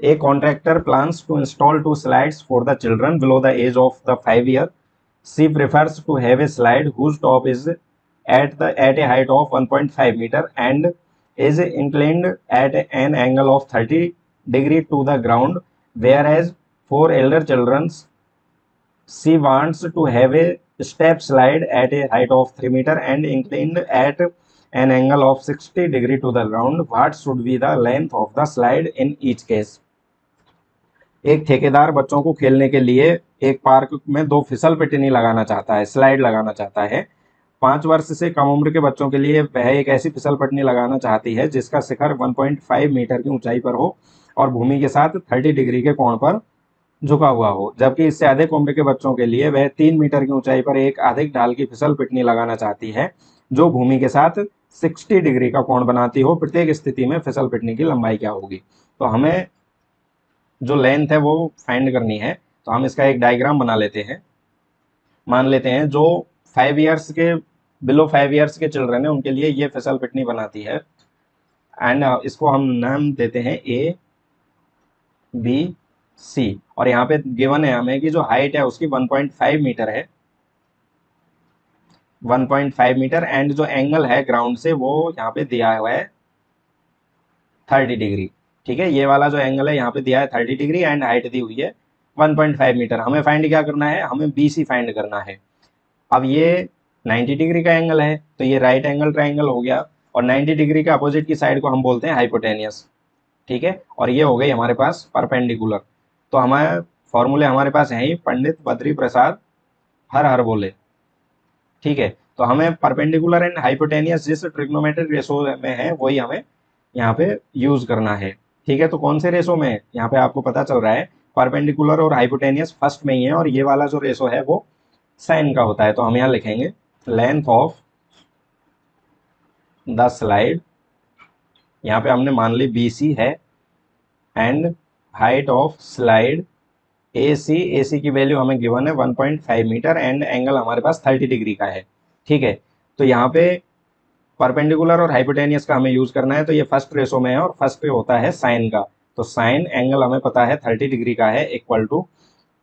A contractor plans to install two slides for the children below the age of the 5 year. She prefers to have a slide whose top is at a height of 1.5 meter and is inclined at an angle of 30 degree to the ground, whereas for elder children she wants to have a step slide at a height of 3 meter and inclined at an angle of 60 degree to the ground. What should be the length of the slide in each case? एक ठेकेदार बच्चों को खेलने के लिए एक park में दो फिसल पिटनी लगाना चाहता है, स्लाइड लगाना चाहता है। 5 वर्ष से कम उम्र के बच्चों के लिए वह एक ऐसी फिसल पट्टी लगाना चाहती है जिसका शिखर 1.5 मीटर की ऊंचाई पर हो और भूमि के साथ 30 डिग्री के कोण पर झुका हुआ हो, जबकि इससे अधिक उम्र के बच्चों के लिए वह 3 मीटर की ऊंचाई पर एक अधिक ढाल की फिसल पिटनी लगाना चाहती है जो भूमि के साथ 60 डिग्री का कोण बनाती हो। प्रत्येक स्थिति में फिसल पिटनी की लंबाई क्या होगी? तो हमें जो लेंथ है वो फाइंड करनी है। तो हम इसका एक डायग्राम बना लेते हैं। मान लेते हैं जो 5 ईयर्स के बिलो 5 ईयर्स के चिल्ड्रन है उनके लिए ये फिसल पिटनी बनाती है एंड इसको हम नाम देते हैं ए बी सी। और यहाँ पे गिवन है हमें कि जो हाइट है उसकी 1.5 मीटर है, 1.5 मीटर एंड जो एंगल है ग्राउंड से वो यहाँ पे दिया हुआ है 30 डिग्री। ठीक है, ये वाला जो एंगल है यहाँ पे दिया है 30 डिग्री एंड हाइट दी हुई है 1.5 मीटर। हमें फाइंड क्या करना है? हमें बी सी फाइंड करना है। अब ये 90 डिग्री का एंगल है तो ये राइट एंगल ट्राइंगल हो गया और 90 डिग्री के अपोजिट की साइड को हम बोलते हैं हाइपोटेनियस। ठीक है, और ये हो गई हमारे पास परपेंडिकुलर। तो हमारे फॉर्मूले हमारे पास हैं ही, पंडित बद्री प्रसाद हर हर बोले। ठीक है, तो हमें परपेंडिकुलर एंड हाइपोटेनियस जिस ट्रिग्नोमेट्रिक रेशो में है वही हमें यहाँ पे यूज करना है। ठीक है, तो कौन से रेशो में है यहाँ पे आपको पता चल रहा है? परपेंडिकुलर और हाइपोटेनियस फर्स्ट में ही है और ये वाला जो रेशो है वो साइन का होता है। तो हम यहाँ लिखेंगे लेंथ ऑफ द स्लाइड, यहाँ पे हमने मान ली बी सी है, and height of slide A C की वैल्यू हमें गिवन है 1.5 मीटर एंड एंगल हमारे पास 30 डिग्री का है। ठीक है, तो यहाँ पे परपेंडिकुलर और हाइपोटेनियस का हमें यूज करना है। तो ये फर्स्ट रेशो में है और फर्स्ट पे होता है साइन का। तो साइन एंगल हमें पता है 30 डिग्री का है इक्वल टू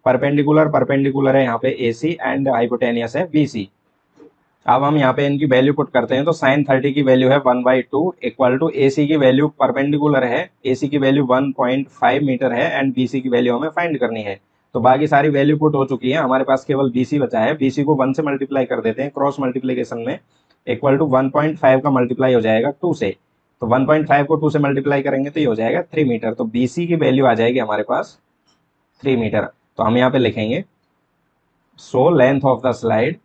परपेंडिकुलर है यहाँ पे ए सी एंड हाइपोटेनियस है बी सी। अब हम यहाँ पे इनकी वैल्यू पुट करते हैं। तो साइन 30 की वैल्यू है 1/2 इक्वल टू ए सी की वैल्यू परपेंडिकुलर है, ए सी की वैल्यू 1.5 मीटर है एंड बी सी की वैल्यू हमें फाइंड करनी है। तो बाकी सारी वैल्यू पुट हो चुकी है, हमारे पास केवल बी सी बचा है। बी सी को 1 से मल्टीप्लाई कर देते हैं क्रॉस मल्टीप्लीकेशन में, इक्वल टू 1.5 का मल्टीप्लाई हो जाएगा 2 से। तो 1.5 को 2 से मल्टीप्लाई करेंगे तो ये हो जाएगा 3 मीटर। तो बी सी की वैल्यू आ जाएगी हमारे पास 3 मीटर। तो हम यहाँ पे लिखेंगे so length of the slide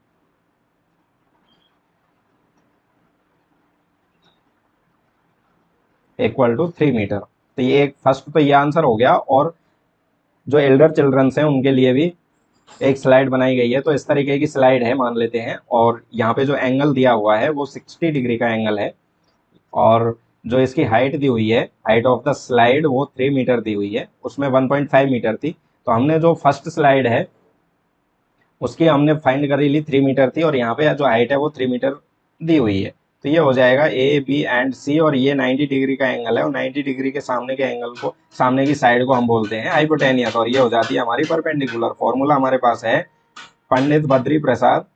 equal to 3 metre. तो ये एक फर्स्ट तो ये आंसर हो गया। और जो एल्डर चिल्ड्रंस हैं उनके लिए भी एक स्लाइड बनाई गई है। तो इस तरीके की स्लाइड है मान लेते हैं, और यहाँ पे जो एंगल दिया हुआ है वो 60 डिग्री का एंगल है और जो इसकी हाइट दी हुई है, हाइट ऑफ द स्लाइड वो 3 मीटर दी हुई है, उसमें 1.5 मीटर थी। तो हमने जो फर्स्ट स्लाइड है उसकी हमने फाइंड करी ली 3 मीटर थी और यहाँ पे जो हाइट है वो 3 मीटर दी हुई है। तो ये हो जाएगा ए बी एंड सी और ये 90 डिग्री का एंगल है और 90 डिग्री के सामने के एंगल को, सामने की साइड को हम बोलते हैं हाइपोटेनियस और ये हो जाती है हमारी परपेंडिकुलर। फॉर्मूला हमारे पास है पंडित बद्री प्रसाद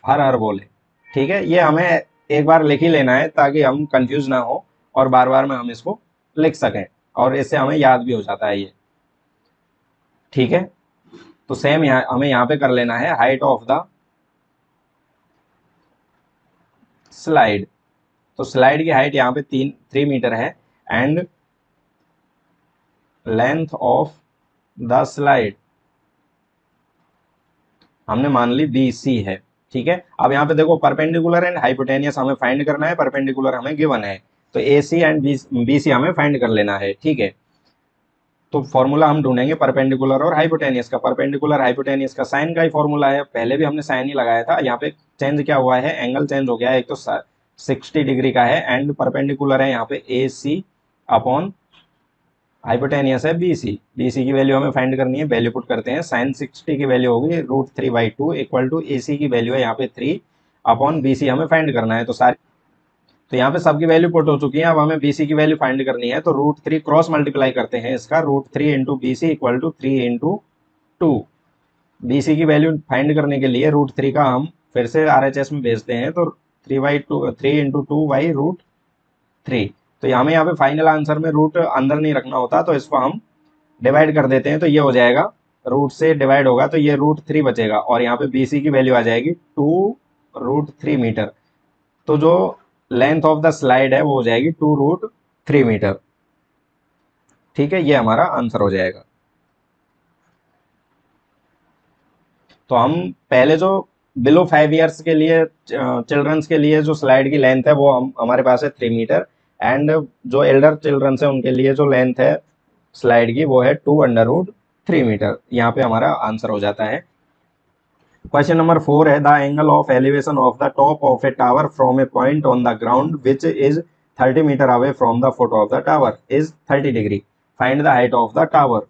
हर हर बोले। ठीक है, ये हमें एक बार लिख ही लेना है ताकि हम कंफ्यूज ना हो और बार बार में हम इसको लिख सकें और इससे हमें याद भी हो जाता है ये। ठीक है, तो सेम यहाँ हमें यहाँ पे कर लेना है हाइट ऑफ द स्लाइड। तो स्लाइड की हाइट यहाँ पे 3 मीटर है and length of the slide हमने मान ली बी सी है। ठीक है, अब यहाँ पे देखो परपेंडिकुलर एंड हाइपोटेनियस हमें फाइंड करना है, परपेंडिकुलर हमें गिवन है तो ए सी एंड बी सी हमें फाइंड कर लेना है। ठीक है, तो फॉर्मूला हम ढूंढेंगे परपेंडिकुलर और हाइपोटेनियस का। परपेंडिकुलर हाइपोटेनियस का साइन का ही फॉर्मूला है, पहले भी हमने साइन ही लगाया था। यहाँ पे चेंज क्या हुआ है, एंगल चेंज हो गया है। एक तो 60 डिग्री का है एंड परपेंडिकुलर है यहाँ पे ए सी अपॉन हाइपोटेनियस है बी सी। बी सी की वैल्यू हमें फाइंड करनी है, वैल्यू पुट करते हैं। साइन 60 की वैल्यू होगी √3/2 इक्वल टू ए सी की वैल्यू है यहाँ पे 3 अपॉन बी सी हमें फाइंड करना है। तो सारी तो यहाँ पे सबकी वैल्यू पुट हो चुकी है। अब हमें BC की वैल्यू फाइंड करनी है, तो √3 क्रॉस मल्टीप्लाई करते हैं इसका, √3 into BC equal to 3 into 2। BC की वैल्यू फाइंड करने के लिए √3 का हम फिर से RHS में भेजते हैं, तो 3 इंटू 2/√3। तो हमें यहाँ पे फाइनल आंसर में रूट अंदर नहीं रखना होता, तो इसको हम डिवाइड कर देते हैं, तो ये हो जाएगा, रूट से डिवाइड होगा तो ये √3 बचेगा, और यहाँ पे BC की वैल्यू आ जाएगी 2√3 मीटर। तो जो लेंथ ऑफ द स्लाइड है वो हो जाएगी 2√3 मीटर। ठीक है, ये हमारा आंसर हो जाएगा। तो हम पहले जो बिलो 5 ईयर्स के लिए चिल्ड्रंस के लिए जो स्लाइड की लेंथ है वो हमारे पास है 3 मीटर, एंड जो एल्डर चिल्ड्रंस है उनके लिए जो लेंथ है स्लाइड की वो है 2√3 मीटर। यहाँ पे हमारा आंसर हो जाता है। क्वेश्चन नंबर 4 है, the angle of elevation of the top of a tower from a point on the ground which is 30 metre away from the foot of the tower is 30 degree, find the height of the tower.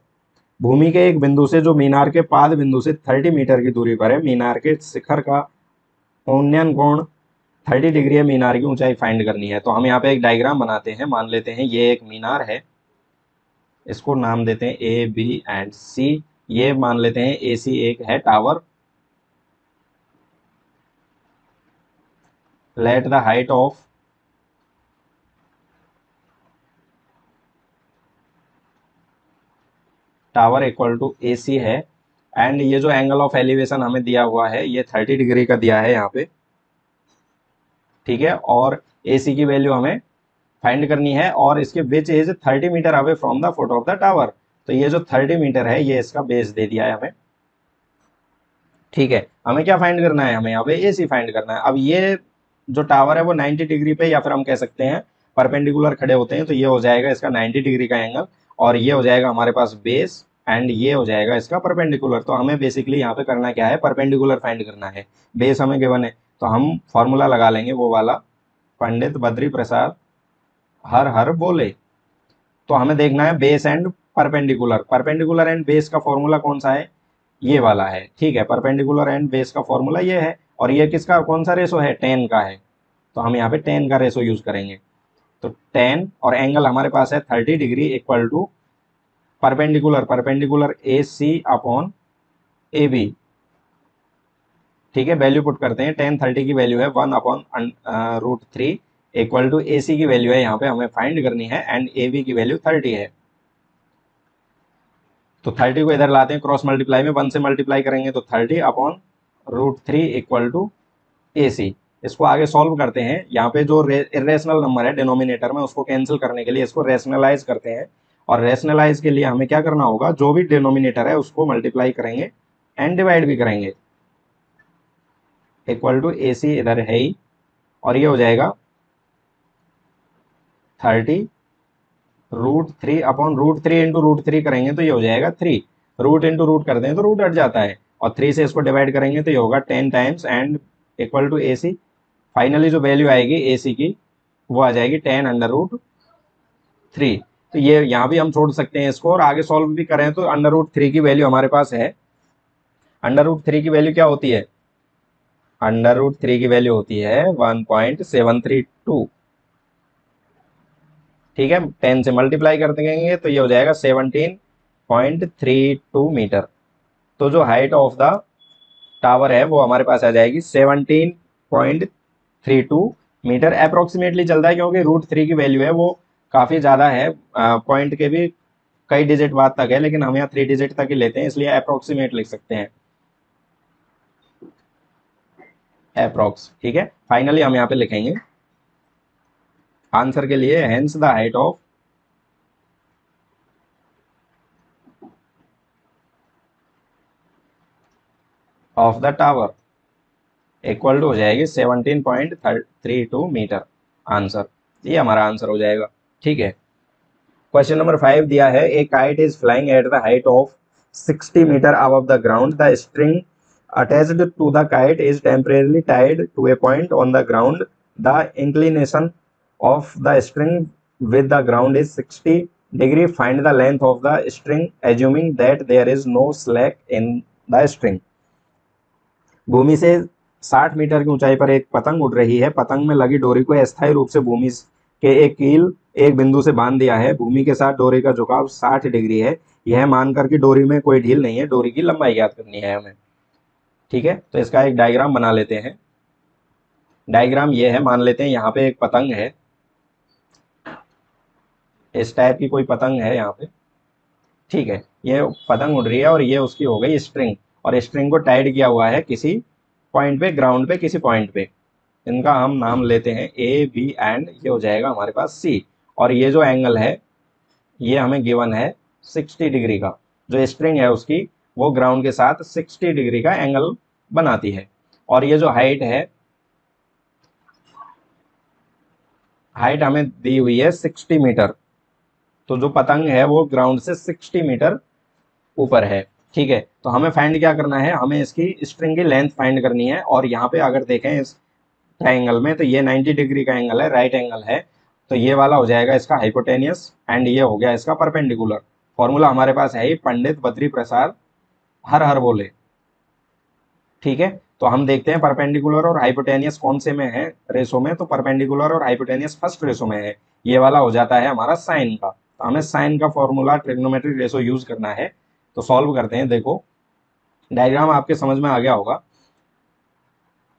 भूमि के एक बिंदु से जो मीनार के पाद बिंदु से 30 मीटर की दूरी पर है, मीनार के शिखर का उन्नयन कोण 30 डिग्री है, मीनार की ऊंचाई फाइंड करनी है। तो हम यहाँ पे एक डायग्राम बनाते हैं। मान लेते हैं ये एक मीनार है, इसको नाम देते हैं A, B एंड C। ये मान लेते हैं AC एक है tower. Let the height of tower equal to AC है, एंड ये जो एंगल ऑफ एलिवेशन हमें दिया हुआ है ये 30 डिग्री का दिया है यहाँ पे। ठीक है, और AC की वैल्यू हमें फाइंड करनी है, और इसके which is 30 metre away from the foot of the tower. तो ये जो 30 मीटर है ये इसका बेस दे दिया है हमें। ठीक है, हमें क्या फाइंड करना है, हमें यहाँ पे AC फाइंड करना है। अब ये जो टावर है वो 90 डिग्री पे, या फिर हम कह सकते हैं परपेंडिकुलर खड़े होते हैं, तो ये हो जाएगा इसका 90 डिग्री का एंगल, और ये हो जाएगा हमारे पास बेस, एंड ये हो जाएगा इसका परपेंडिकुलर। तो हमें बेसिकली यहाँ पे करना क्या है, परपेंडिकुलर फाइंड करना है। बेस हमें गिवन है, तो हम फॉर्मूला लगा लेंगे वो वाला, पंडित बद्री प्रसाद हर हर बोले। तो हमें देखना है base and perpendicular. Perpendicular and base का फॉर्मूला कौन सा है, ये वाला है। ठीक है, परपेंडिकुलर एंड बेस का फॉर्मूला ये है, और ये किसका कौन सा रेशो है, 10 का है। तो हम यहाँ पे 10 का रेशो यूज करेंगे। तो 10 और एंगल हमारे पास है 30 degree equal to perpendicular, perpendicular AC upon AB। ठीक है, वैल्यू पुट करते हैं। 10 30 की वैल्यू है 1/√3 इक्वल टू AC की वैल्यू है यहाँ पे हमें फाइंड करनी है, एंड AB की वैल्यू 30 है। तो 30 को इधर लाते हैं क्रॉस मल्टीप्लाई में, 1 से मल्टीप्लाई करेंगे तो 30/√3 इक्वल टू AC। इसको आगे सॉल्व करते हैं। यहाँ पे जो इरेशनल नंबर है डिनोमिनेटर में, उसको कैंसिल करने के लिए इसको रेशनलाइज करते हैं, और रेशनलाइज के लिए हमें क्या करना होगा, जो भी डिनोमिनेटर है उसको मल्टीप्लाई करेंगे एंड डिवाइड भी करेंगे। इक्वल टू AC इधर है ही, और ये हो जाएगा 30√3 अपॉन √3 इंटू √3 करेंगे तो ये हो जाएगा 3। रूट इंटू रूट करते हैं तो रूट हट जाता है, और 3 से इसको डिवाइड करेंगे तो ये होगा 10 times and equal to AC। Finally जो वैल्यू आएगी AC की वो आ जाएगी 10√3। तो ये यहाँ भी हम छोड़ सकते हैं इसको, और आगे सॉल्व भी करें तो √3 की वैल्यू हमारे पास है। √3 की वैल्यू क्या होती है, √3 की वैल्यू होती है 1.732। ठीक है, 10 से मल्टीप्लाई कर देंगे तो ये हो जाएगा 17.32 मीटर। तो जो हाइट ऑफ द टावर है वो हमारे पास आ जाएगी 17.32 मीटर अप्रोक्सीमेटली चलता है, क्योंकि √3 की वैल्यू है वो काफ़ी ज़्यादा है, पॉइंट के भी कई डिजिट बाद तक है, लेकिन हम यहाँ 3 डिजिट तक ही लेते हैं, इसलिए अप्रोक्सीमेट लिख सकते हैं, अप्रोक्स। ठीक है, फाइनली हम यहाँ पे लिखेंगे आंसर के लिए, hence the height of the tower equal to हो जाएगी 17.32 मीटर। आंसर, ये हमारा आंसर हो जाएगा। ठीक है, क्वेश्चन नंबर 5 दिया है, a kite is flying at the height of 60 metre above the ground, the string attached to the kite is temporarily tied to a point on the ground, the inclination of the string with the ground is 60 degree, find the length of the string assuming that there is no slack in the string। भूमि से 60 metre की ऊंचाई पर एक पतंग उड़ रही है। पतंग में लगी डोरी को अस्थायी रूप से भूमि के एक कील एक बिंदु से बांध दिया है। भूमि के साथ डोरी का झुकाव 60 डिग्री है। यह मानकर कि डोरी में कोई ढील नहीं है। डोरी की लंबाई ज्ञात करनी है हमें। ठीक है, तो इसका एक डायग्राम बना लेते हैं। डायग्राम ये है, मान लेते हैं यहाँ पे एक पतंग है, इस टाइप की कोई पतंग है यहाँ पे। ठीक है, ये पतंग उड़ रही है और ये उसकी हो गई स्ट्रिंग, और स्ट्रिंग को टाइट किया हुआ है किसी पॉइंट पे, ग्राउंड पे, किसी पॉइंट पे। इनका हम नाम लेते हैं ए, बी एंड ये हो जाएगा हमारे पास सी। और ये जो एंगल है ये हमें गिवन है 60 डिग्री का। जो स्ट्रिंग है उसकी वो ग्राउंड के साथ 60 डिग्री का एंगल बनाती है। और ये जो हाइट है, हाइट हमें दी हुई है 60 मीटर। तो जो पतंग है वो ग्राउंड से 60 मीटर ऊपर है। ठीक है, तो हमें फाइंड क्या करना है, हमें इसकी स्ट्रिंग की लेंथ फाइंड करनी है। और यहाँ पे अगर देखें इस ट्राइंगल में, तो ये 90 डिग्री का एंगल है, राइट एंगल है। तो ये वाला हो जाएगा इसका हाइपोटेनियस एंड ये हो गया इसका परपेंडिकुलर। फॉर्मूला हमारे पास है ही, पंडित बद्री प्रसाद हर हर बोले। ठीक है, तो हम देखते हैं परपेंडिकुलर और हाइपोटेनियस कौन से में है रेशो में। तो परपेंडिकुलर और हाइपोटेनियस फर्स्ट रेशो में है। ये वाला हो जाता है हमारा साइन का। तो हमें साइन का फॉर्मूला ट्रिग्नोमेट्रिक रेशो यूज करना है। तो सॉल्व करते हैं। देखो डायग्राम आपके समझ में आ गया होगा।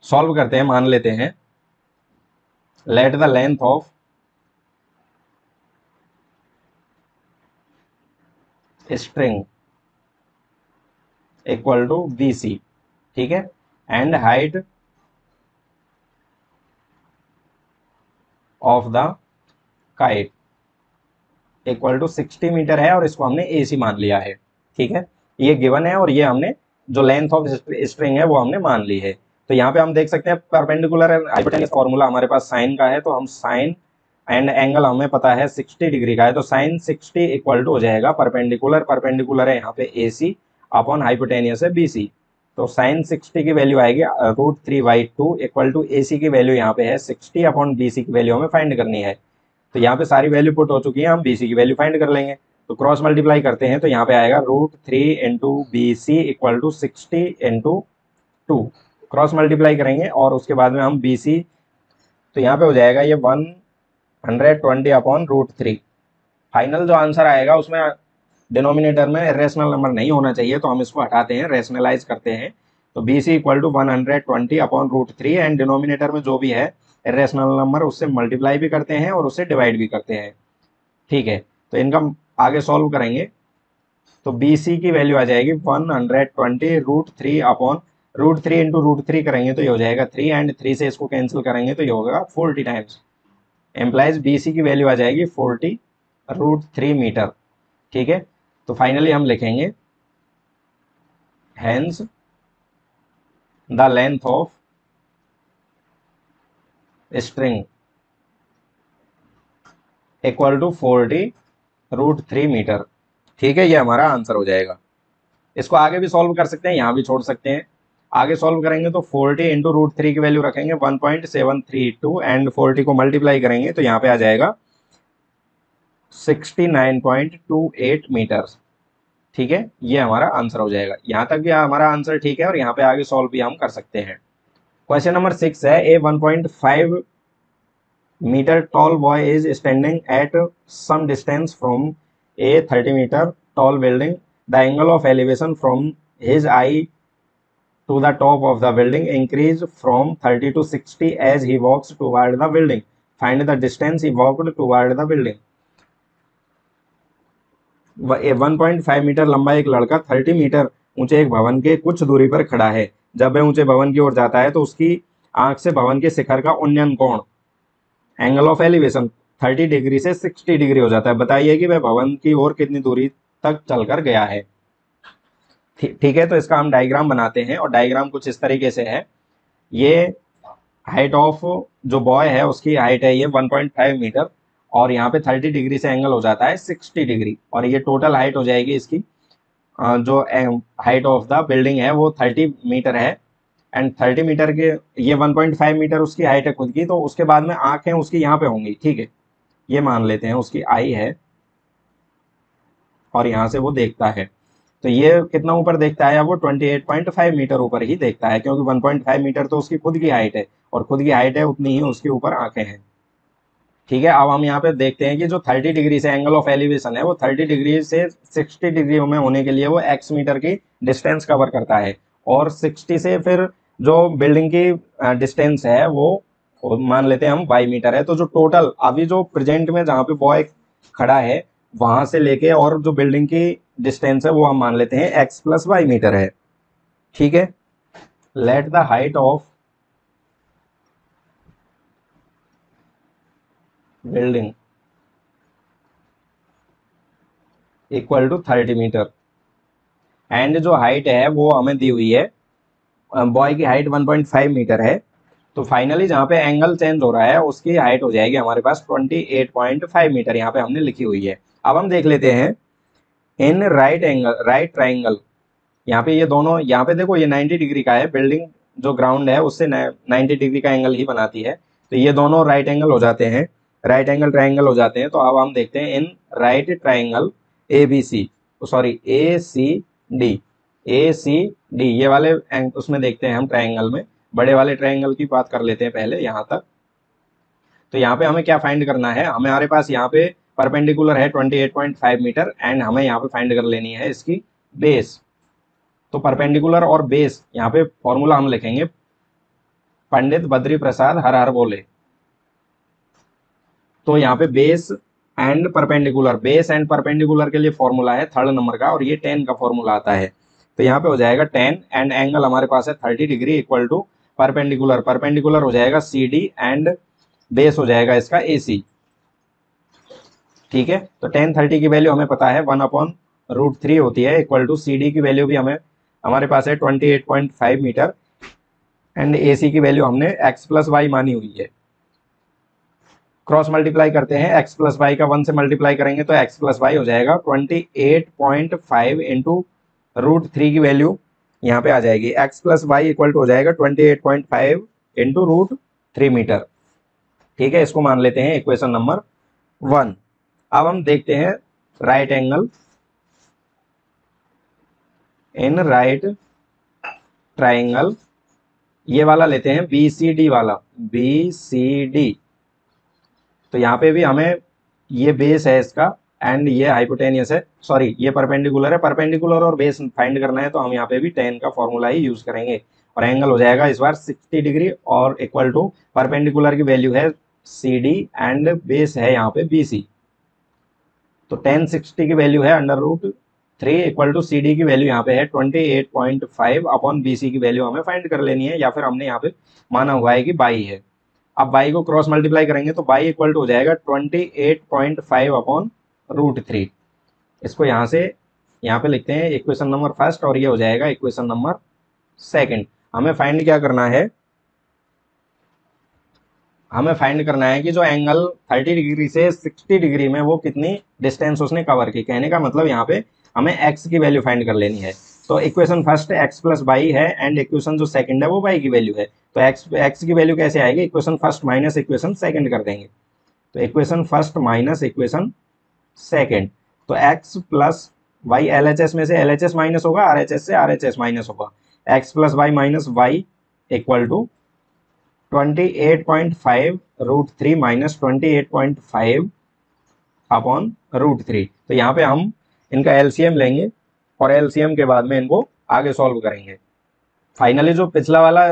सॉल्व करते हैं। मान लेते हैं let the length of string equal to B C. ठीक है, and height of the kite equal to 60 metre है, और इसको हमने ए सी मान लिया है। ठीक है, ये गिवन है और ये हमने जो लेंथ ऑफ स्ट्रिंग है वो हमने मान ली है। तो यहाँ पे हम देख सकते हैं परपेंडिकुलर एंड हाइपोटेन्यूज फॉर्मूला हमारे पास साइन का है। तो हम साइन एंड एंगल हमें पता है 60 डिग्री का है। तो साइन 60 इक्वल टू हो जाएगा परपेंडिकुलर, परपेंडिकुलर है यहाँ पे ए सी अपॉन हाइपोटेनियस है बी सी। तो साइन 60 की वैल्यू आएगी √3/2 इक्वल टू ए सी की वैल्यू यहाँ पे है 60 अपॉन बी सी की वैल्यू हमें फाइंड करनी है। तो यहाँ पे सारी वैल्यू पुट हो चुकी है, हम बी सी की वैल्यू फाइंड कर लेंगे। तो क्रॉस मल्टीप्लाई करते हैं, तो यहाँ पे आएगा √3 into B C equal to 60 into 2। Cross multiply करेंगे और उसके बाद में हम बी सी, तो यहाँ पे हो जाएगा ये 120 अपॉन √3। फाइनल जो आंसर आएगा उसमें डिनोमिनेटर में रेशनल नंबर नहीं होना चाहिए, तो हम इसको हटाते हैं, रेशनलाइज करते हैं। तो B C equal to 120 upon √3 and denominator में जो भी है रेशनल नंबर उससे मल्टीप्लाई भी करते हैं और उससे डिवाइड भी करते हैं। ठीक है, तो इनका आगे सॉल्व करेंगे। तो बी सी की वैल्यू आ जाएगी 120 √3 अपॉन √3 इंटू √3 करेंगे तो ये हो जाएगा 3 एंड 3 से इसको कैंसिल करेंगे तो ये होगा 40 टाइम्स। एम्प्लाइज बी सी की वैल्यू आ जाएगी 40 √3 मीटर। ठीक है, तो फाइनली हम लिखेंगे hence the length of string equal to 40 √3 metre. ठीक है, ये हमारा आंसर हो जाएगा। इसको आगे भी सॉल्व कर सकते हैं, यहाँ भी छोड़ सकते हैं। आगे सॉल्व करेंगे तो 40 इंटू √3 की वैल्यू रखेंगे 1.732 एंड 40 को मल्टीप्लाई करेंगे तो यहाँ पे आ जाएगा 69.28 मीटर। ठीक है, ये हमारा आंसर हो जाएगा। यहाँ तक भी हमारा आंसर ठीक है और यहाँ पे आगे सॉल्व भी हम कर सकते हैं। क्वेश्चन नंबर 6 है, ए 1.5 meter tall boy is standing at some distance from a 30 meter tall building. The angle of elevation from his eye to the top of the building increase from 30 to 60 as he walks toward the building. Find the distance he walked toward the building. 1.5 metre लंबा एक लड़का 30 metre ऊंचे एक भवन के कुछ दूरी पर खड़ा है। जब वह ऊंचे भवन की ओर जाता है तो उसकी आंख से भवन के शिखर का उन्नयन कोण, एंगल ऑफ एलिवेशन 30 डिग्री से 60 डिग्री हो जाता है। बताइए कि वह भवन की ओर कितनी दूरी तक चलकर गया है। ठीक है, तो इसका हम डायग्राम बनाते हैं और डायग्राम कुछ इस तरीके से है। ये हाइट ऑफ जो बॉय है उसकी हाइट है ये 1.5 मीटर और यहाँ पे 30 डिग्री से एंगल हो जाता है 60 डिग्री और ये टोटल हाइट हो जाएगी इसकी। जो हाइट ऑफ द बिल्डिंग है वो 30 मीटर है एंड 30 मीटर के ये 1.5 मीटर उसकी हाइट है खुद की। तो उसके बाद में आंखें उसकी यहाँ पे होंगी। ठीक है, ये मान लेते हैं उसकी आई है और यहाँ से वो देखता है। तो ये कितना ऊपर देखता है, अब वो 28.5 मीटर ऊपर ही देखता है, क्योंकि 1.5 मीटर तो उसकी खुद की हाइट है, और खुद की हाइट है उतनी ही उसके ऊपर आंखें हैं। ठीक है, अब हम यहाँ पे देखते हैं कि जो 30 डिग्री से एंगल ऑफ एलिवेशन है, वो 30 डिग्री से 60 डिग्री में होने के लिए वो x मीटर की डिस्टेंस कवर करता है, और 60 से फिर जो बिल्डिंग की डिस्टेंस है वो मान लेते हैं हम y मीटर है। तो जो टोटल अभी जो प्रेजेंट में जहाँ पे बॉय खड़ा है वहां से लेके और जो बिल्डिंग की डिस्टेंस है वो हम मान लेते हैं x प्लस वाई मीटर है। ठीक है, let the height of building equal to 30 metre, and जो हाइट है वो हमें दी हुई है, बॉय की हाइट 1.5 मीटर है। तो फाइनली जहाँ पे एंगल चेंज हो रहा है उसकी हाइट हो जाएगी हमारे पास 28.5 मीटर, यहाँ पे हमने लिखी हुई है। अब हम देख लेते हैं इन राइट ट्राइंगल, यहाँ पे ये दोनों, यहाँ पे देखो ये 90 डिग्री का है, बिल्डिंग जो ग्राउंड है उससे 90 डिग्री का एंगल ही बनाती है, तो ये दोनों राइट एंगल हो जाते हैं, राइट एंगल ट्राइंगल हो जाते हैं। तो अब हम देखते हैं in right triangle A B C, sorry A C D, ये वाले उसमें देखते हैं हम ट्राइंगल में, बड़े वाले ट्राइंगल की बात कर लेते हैं पहले यहाँ तक। तो यहाँ पे हमें क्या फाइंड करना है, हमारे पास यहाँ पे परपेंडिकुलर है 28.5 मीटर, एंड हमें यहाँ पे फाइंड कर लेनी है इसकी बेस। तो परपेंडिकुलर और बेस, यहाँ पे फॉर्मूला हम लिखेंगे पंडित बद्री प्रसाद हर हर बोले। तो यहाँ पे बेस एंड परपेंडिकुलर के लिए फॉर्मूला है 3rd नंबर का, और ये 10 का फॉर्मूला आता है। तो यहाँ पे हो जाएगा 10, एंड एंगल हमारे पास है 30 डिग्री इक्वल टू परपेंडिकुलर हो जाएगा सी डी, एंड बेस हो जाएगा इसका ए सी। ठीक है, तो 10 30 की वैल्यू हमें पता है 1/√3 होती है, इक्वल टू सी डी की वैल्यू भी हमारे पास है 28.5 मीटर, एंड ए सी की वैल्यू हमने x प्लस वाई मानी हुई है। क्रॉस मल्टीप्लाई करते हैं, x प्लस वाई का 1 से मल्टीप्लाई करेंगे तो x प्लस वाई हो जाएगा 28.5 इंटू √3 की वैल्यू यहाँ पे आ जाएगी, x plus Y equal to हो जाएगा 28.5 इंटू √3 मीटर। ठीक है, इसको मान लेते हैं इक्वेशन नंबर 1। अब हम देखते हैं right angle in right triangle, ये वाला लेते हैं बी सी डी वाला, बी सी डी। तो यहाँ पे भी हमें ये बेस है इसका, एंड ये हाइपोटेनियस है, सॉरी ये परपेंडिकुलर है, परपेंडिकुलर और बेस फाइंड करना है तो हम यहाँ पे भी 10 का फॉर्मूला ही यूज करेंगे, और एंगल हो जाएगा इस बार 60 डिग्री, और इक्वल टू परपेंडिकुलर की वैल्यू है सी डी, एंड बेस है यहाँ पे बी सी। तो 1060 की वैल्यू है √3 इक्वल टू सी डी की वैल्यू यहाँ पे है 28.5 अपॉन बी सी की वैल्यू हमें फाइंड कर लेनी है, या फिर हमने यहाँ पे माना हुआ है कि बाई है। अब बाई को क्रॉस मल्टीप्लाई करेंगे तो बाई इक्वल टू हो जाएगा 28.5 अपॉन √3। इसको यहाँ पे लिखते हैं इक्वेशन नंबर 1, और ये हो जाएगा इक्वेशन नंबर 2। हमें फाइंड क्या करना है, हमें फाइंड करना है कि जो एंगल 30 डिग्री से 60 डिग्री में वो कितनी डिस्टेंस उसने कवर की। कहने का मतलब यहाँ पे हमें x की वैल्यू फाइंड कर लेनी है। तो equation first x plus y है, एंड इक्वेशन जो सेकंड है वो y की वैल्यू है। तो x की वैल्यू कैसे आएगी, equation first minus equation second कर देंगे। तो equation first minus equation second, तो x प्लस वाई, LHS में से LHS माइनस होगा, RHS से RHS माइनस होगा, x plus y minus y equal to 28.5 √3 minus 28.5 upon √3। तो यहाँ पे हम इनका एलसीएम लेंगे, और एलसीएम के बाद में इनको आगे सॉल्व करेंगे। फाइनली जो पिछला वाला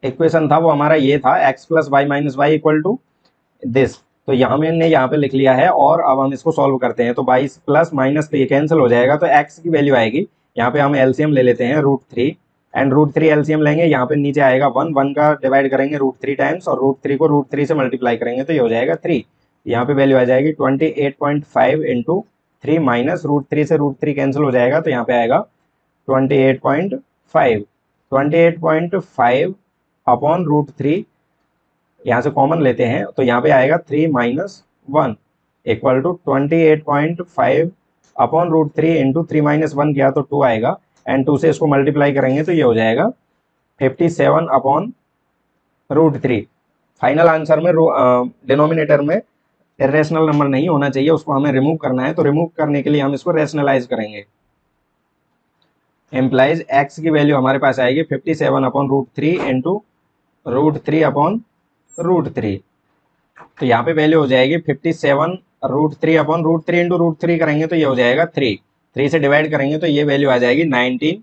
इक्वेशन था वो हमारा ये था x plus y minus y equal to this, तो हमने यहाँ पे लिख लिया है, और अब हम इसको सॉल्व करते हैं। तो 22 प्लस माइनस तो ये कैंसिल हो जाएगा, तो x की वैल्यू आएगी, यहाँ पे हम एलसीएम ले लेते हैं √3, एंड √3 एलसीएम लेंगे, यहाँ पे नीचे आएगा 1 का डिवाइड करेंगे √3 टाइम्स, और √3 को √3 से मल्टीप्लाई करेंगे तो ये हो जाएगा 3। यहाँ पे वैल्यू आ जाएगी 28.5 इंटू 3 माइनस √3 से √3 कैंसिल हो जाएगा, तो यहाँ पे आएगा 28.5 अपॉन √3, यहाँ से कॉमन लेते हैं तो यहाँ पे आएगा 3 minus 1 equal to 28.5 upon √3 into 3 minus 1 किया तो 2 आएगा, एंड 2 से इसको मल्टीप्लाई करेंगे तो ये हो जाएगा 57 अपॉन √3। फाइनल आंसर में डिनोमिनेटर में इरेशनल नंबर नहीं होना चाहिए, उसको हमें रिमूव करना है। तो रिमूव करने के लिए हम इसको रैशनलाइज करेंगे। एम्प्लाइज एक्स की वैल्यू हमारे पास आएगी 57 upon root three into root three upon root three. तो यहाँ पे वैल्यू हो जाएगी 57 root three upon root three into root three करेंगे तो ये हो जाएगा 3, 3 से डिवाइड करेंगे तो ये वैल्यू आ जाएगी 19,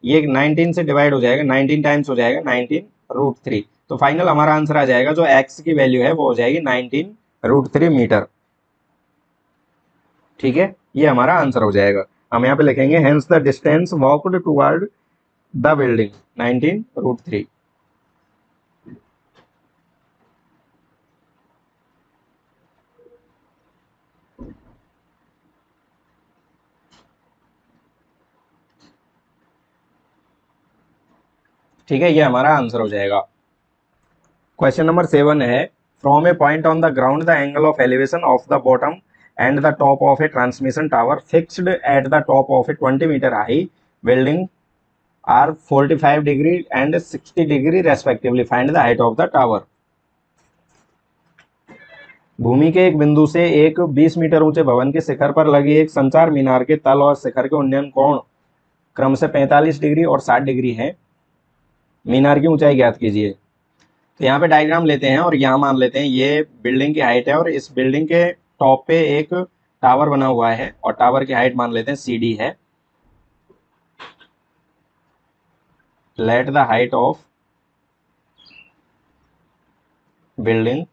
ये 19 से डिवाइड हो जाएगा, 19 टाइम्स हो जाएगा 19 रूट थ्री। तो फाइनल हमारा आंसर आ जाएगा जो एक्स की वैल्यू है वो हो जाएगी 19 रूट थ्री मीटर। ठीक है, ये हमारा आंसर हो जाएगा। हम यहाँ पे लिखेंगे hence the distance walked toward the building 19 root three. ठीक है, ये हमारा आंसर हो जाएगा। क्वेश्चन नंबर 7 है from a point on the ground the angle of elevation of the bottom and the top of a transmission tower fixed at the top of a 20 metre high building are 45 degree and 60 degree respectively, find the height of the tower. भूमि के एक बिंदु से एक 20 metre ऊंचे भवन के शिखर पर लगी एक संचार मीनार के तल और शिखर के उन्नयन कोण क्रम से 45 डिग्री और 60 डिग्री है। मीनार की ऊंचाई ज्ञात कीजिए। तो यहाँ पे डायग्राम लेते हैं और यहाँ मान लेते हैं ये बिल्डिंग की हाइट है और इस बिल्डिंग के टॉप पे एक टावर बना हुआ है और टावर की हाइट मान लेते हैं CD है। Let the height of building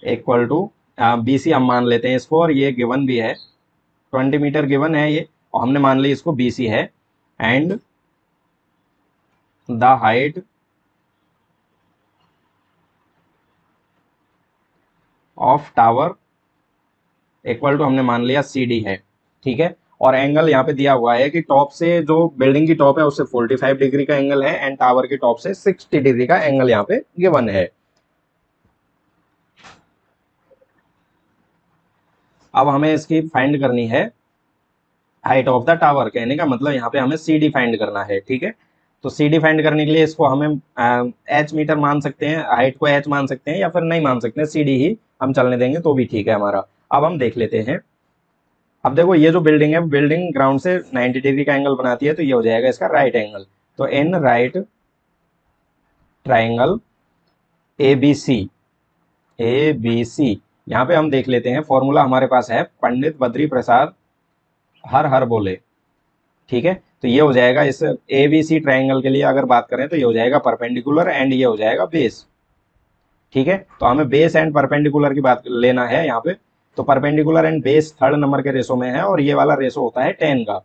equal to BC हम मान लेते हैं इसको, और ये गिवन भी है 20 मीटर गिवन है ये, और हमने मान ली इसको BC है। And the height of tower equal to हमने मान लिया CD है। ठीक है, और एंगल यहाँ पे दिया हुआ है कि टॉप से जो बिल्डिंग की टॉप है उससे 45 डिग्री का एंगल है एंड टावर की टॉप से 60 डिग्री का एंगल यहाँ पे गिवन है। अब हमें इसकी फाइंड करनी है हाइट ऑफ द टावर, कहने का मतलब यहाँ पे हमें CD फाइंड करना है। ठीक है, तो CD फाइंड करने के लिए इसको हमें H मीटर मान सकते हैं, हाइट को H मान सकते हैं या फिर नहीं मान सकते हैं, CD ही हम चलने देंगे तो भी ठीक है हमारा। अब हम देख लेते हैं। अब देखो ये जो बिल्डिंग है, बिल्डिंग ग्राउंड से 90 डिग्री का एंगल बनाती है तो ये हो जाएगा इसका राइट एंगल। तो इन राइट ट्राइंगल ABC यहाँ पे हम देख लेते हैं फॉर्मूला हमारे पास है पंडित बद्री प्रसाद हर हर बोले। ठीक है, तो ये हो जाएगा इस ABC ट्राइंगल के लिए अगर बात करें तो ये हो जाएगा परपेंडिकुलर एंड ये हो जाएगा बेस। ठीक है, तो हमें बेस एंड परपेंडिकुलर की बात लेना है यहाँ पे। तो perpendicular and base 3rd number के रेशो में है और ये वाला रेशो होता है 10 का।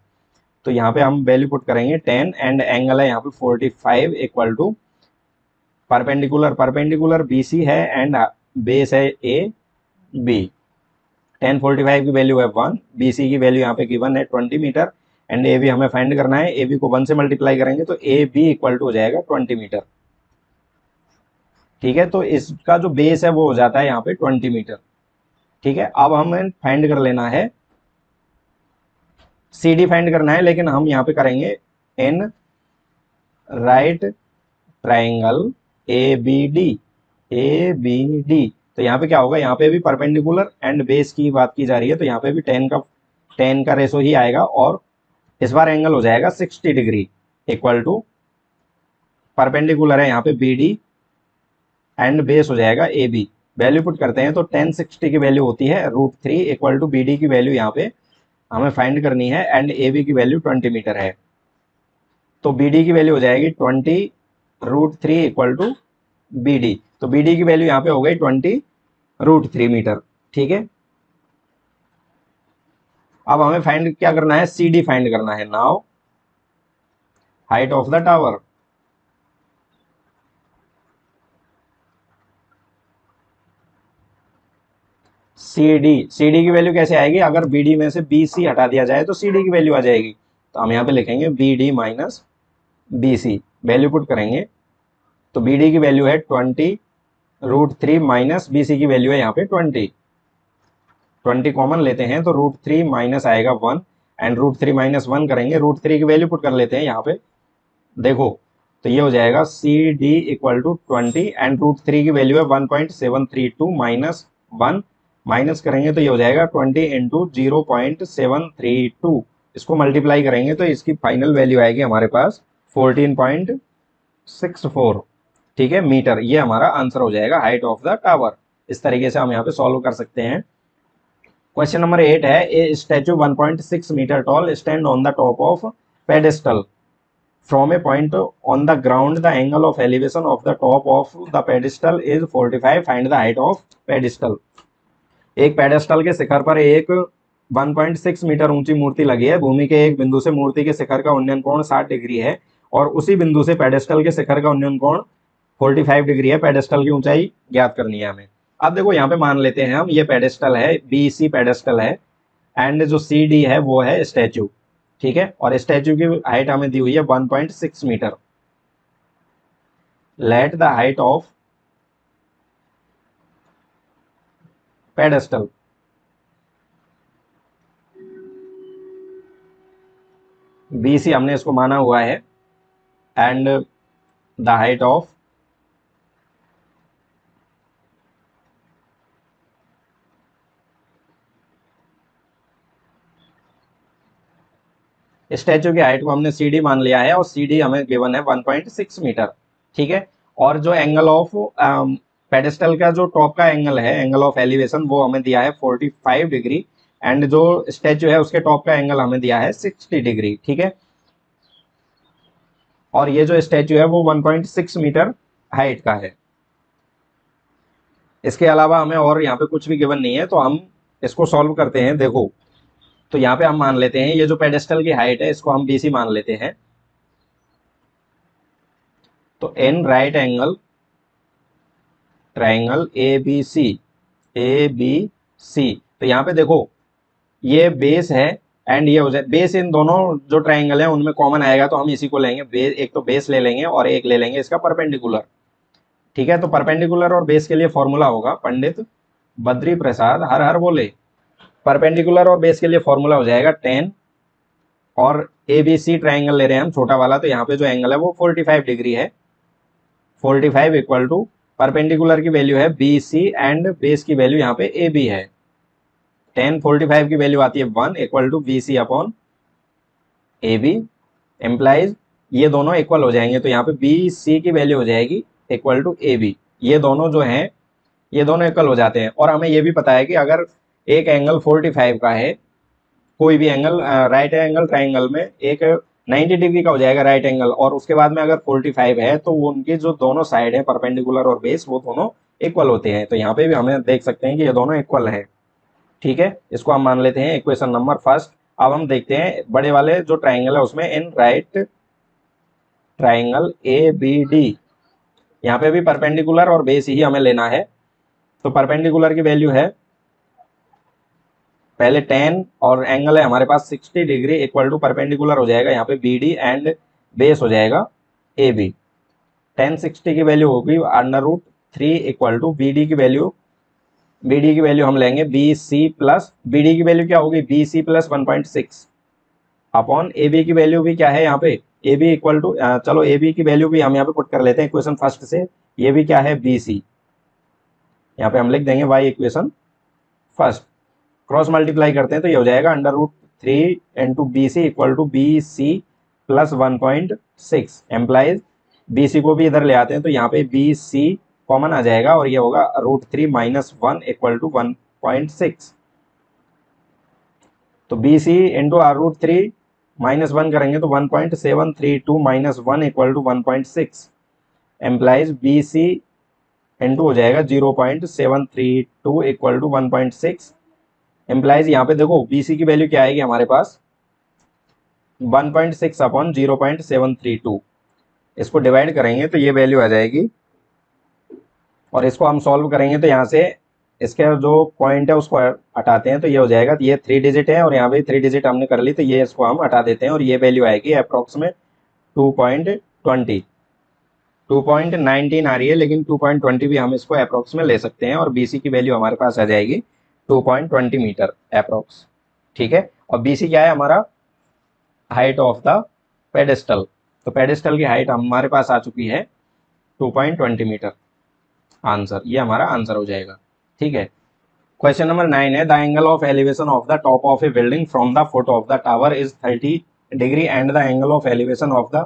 तो यहाँ पे हम वैल्यू पुट करेंगे 10 एंड एंगल है यहाँ पे 45 इक्वल टू परपेंडिकुलर BC है एंड बेस है AB। 10 45 की वैल्यू है 1, BC की वैल्यू यहाँ पे गिवन है 20 मीटर एंड AB हमें फाइंड करना है। AB को 1 से मल्टीप्लाई करेंगे तो AB इक्वल टू हो जाएगा 20 मीटर। ठीक है, तो इसका जो बेस है वो हो जाता है यहाँ पे 20 मीटर। ठीक है, अब हमें फाइंड कर लेना है CD फाइंड करना है, लेकिन हम यहाँ पे करेंगे इन राइट ट्राइंगल ABD। तो यहाँ पे क्या होगा, यहाँ पे भी परपेंडिकुलर एंड बेस की बात की जा रही है तो यहाँ पे भी 10 का रेशो ही आएगा और इस बार एंगल हो जाएगा 60 डिग्री इक्वल टू परपेंडिकुलर है यहाँ पे BD एंड बेस हो जाएगा AB। वैल्यू पुट करते हैं तो 1060 की वैल्यू होती है √3 इक्वल टू BD की वैल्यू यहाँ पे हमें फाइंड करनी है एंड AB की वैल्यू 20 मीटर है। तो BD की वैल्यू हो जाएगी 20 √3 इक्वल टू BD। तो BD की वैल्यू यहाँ पे हो गई 20 √3 मीटर। ठीक है, अब हमें फाइंड क्या करना है, CD फाइंड करना है। Now height of the tower. CD की वैल्यू कैसे आएगी, अगर BD में से BC हटा दिया जाए तो CD की वैल्यू आ जाएगी। तो हम यहाँ पे लिखेंगे BD minus BC, value put करेंगे तो BD की वैल्यू है 20 √3 माइनस BC की वैल्यू है यहाँ पे 20 कॉमन लेते हैं तो √3 माइनस आएगा 1 एंड √3 माइनस 1 करेंगे, √3 की वैल्यू पुट कर लेते हैं यहाँ पे। देखो तो ये हो जाएगा CD इक्वल टू 20 एंड √3 की वैल्यू है 1.732 माइनस 1, माइनस करेंगे तो ये हो जाएगा 20 इंटू 0.732 इसको मल्टीप्लाई करेंगे तो इसकी फाइनल वैल्यू आएगी हमारे पास 14.64, ठीक है, मीटर। ये हमारा आंसर हो जाएगा हाइट ऑफ द टावर। इस तरीके से हम यहाँ पे सॉल्व कर सकते हैं। क्वेश्चन नंबर 8 है, a statue 1.6 metre tall stand on the top of pedestal from a point on the ground, the angle of elevation of the top of the pedestal is 45, find the height of pedestal. एक pedestal के शिखर पर एक 1.6 metre ऊंची मूर्ति लगी है। भूमि के एक बिंदु से मूर्ति के शिखर का उन्नयन कोण 60 डिग्री है और उसी बिंदु से पेडेस्टल के शिखर का उन्नयन कोण 45 डिग्री है। पेडेस्टल की ऊंचाई ज्ञात करनी है हमें। अब देखो यहाँ पे मान लेते हैं हम, ये पेडेस्टल है, BC पेडेस्टल है एंड जो CD है वो है स्टैचू, ठीक है, और स्टैचू की हाइट हमें दी हुई है 1.6 metre. Let the height of pedestal, BC हमने इसको माना हुआ है, and the height of statue की हाइट को हमने CD मान लिया है और CD हमें गिवन है 1.6 मीटर, ठीक है। और जो एंगल ऑफ पेडेस्टल का जो टॉप का एंगल है, एंगल ऑफ एलिवेशन, वो हमें दिया है 45 डिग्री एंड जो स्टैचू है उसके टॉप का एंगल हमें दिया है 60 डिग्री, ठीक है। और ये जो स्टैचू है वो 1.6 मीटर हाइट का है। इसके अलावा हमें और यहाँ पे कुछ भी गिवन नहीं है, तो हम इसको सॉल्व करते हैं। देखो, तो यहाँ पे हम मान लेते हैं ये जो पेडेस्टल की हाइट है इसको हम BC मान लेते हैं। तो इन राइट एंगल ट्राइंगल ABC, तो यहाँ पे देखो ये बेस है एंड ये हो जाए बेस, इन दोनों जो ट्राइंगल है उनमें कॉमन आएगा तो हम इसी को लेंगे। बेस, एक तो बेस ले लेंगे और एक ले लेंगे इसका परपेंडिकुलर, ठीक है। तो परपेंडिकुलर और बेस के लिए फॉर्मूला होगा, पंडित बद्री प्रसाद हर हर बोले। परपेंडिकुलर और बेस के लिए फॉर्मूला हो जाएगा 10 और ABC ट्राइंगल ले रहे हैं हम छोटा वाला, तो यहाँ पे जो एंगल है वो 45 डिग्री है। 45 इक्वल टू परपेंडिकुलर की वैल्यू है BC एंड बेस की वैल्यू यहाँ पे AB है। 10 45 की वैल्यू आती है 1 equal to BC upon AB, implies ये दोनों इक्वल हो जाएंगे, तो यहाँ पे BC की वैल्यू हो जाएगी इक्वल टू AB। ये दोनों जो हैं ये दोनों इक्वल हो जाते हैं। और हमें ये भी पता है कि अगर एक एंगल 45 का है, कोई भी एंगल राइट एंगल ट्राइंगल में एक 90 डिग्री का हो जाएगा राइट एंगल, और उसके बाद में अगर 45 है तो उनके जो दोनों साइड है परपेंडिकुलर और बेस वो दोनों इक्वल होते हैं। तो यहाँ पे भी हमें देख सकते हैं कि ये दोनों इक्वल है, ठीक है। इसको हम मान लेते हैं इक्वेशन नंबर फर्स्ट। अब हम देखते हैं बड़े वाले जो ट्राइंगल है उसमें इन राइट ट्राइंगल ABD, यहाँ पे भी परपेंडिकुलर और बेस ही हमें लेना है। तो परपेंडिकुलर की वैल्यू है पहले 10 और एंगल है हमारे पास 60 डिग्री इक्वल टू परपेंडिकुलर हो जाएगा यहाँ पे BD एंड बेस हो जाएगा AB। 10 60 की वैल्यू होगी √3 इक्वल टू BD की वैल्यू हम लेंगे BC प्लस BD की वैल्यू क्या होगी BC प्लस 1.6 अपॉन AB की वैल्यू भी क्या है यहाँ पे AB इक्वल टू, चलो AB की वैल्यू भी हम यहाँ पे पुट कर लेते हैं इक्वेशन फर्स्ट से। ये भी क्या है BC, यहाँ पे हम लिख देंगे y equation first, cross multiply करते हैं तो ये हो जाएगा √3 into BC equal to BC plus 1.6 implies BC को भी इधर ले आते हैं तो यहाँ पे BC कॉमन आ जाएगा और ये होगा √3 माइनस 1 इक्वल टू 1.6। तो BC इंटू √3 माइनस 1 करेंगे तो 1.732 minus 1 equal to 1.6 implies BC into हो जाएगा 0.732 इक्वल टू 1.6 एम्प्लाइज। यहाँ पे देखो BC की वैल्यू क्या आएगी हमारे पास 1.6 अपॉन 0.732, इसको डिवाइड करेंगे तो ये वैल्यू आ जाएगी और इसको हम सॉल्व करेंगे तो यहाँ से इसके जो पॉइंट है उसको हटाते हैं तो ये हो जाएगा। तो ये 3 डिजिट है और यहाँ पे 3 डिजिट हमने कर ली तो ये इसको हम हटा देते हैं और ये वैल्यू आएगी अप्रॉक्सीमेट 2.20, 2.19 आ रही है लेकिन 2.20 भी हम इसको अप्रॉक्स में ले सकते हैं और BC की वैल्यू हमारे पास आ जाएगी 2.20 मीटर अप्रॉक्स, ठीक है। और BC क्या है हमारा हाइट ऑफ द पेडेस्टल, तो पेडेस्टल की हाइट हमारे पास आ चुकी है 2.20 मीटर। आंसर, ये हमारा आंसर हो जाएगा, ठीक है। क्वेश्चन नंबर 9 है the angle of elevation of the top of a building from the foot of the tower is 30 degree and the angle of elevation of the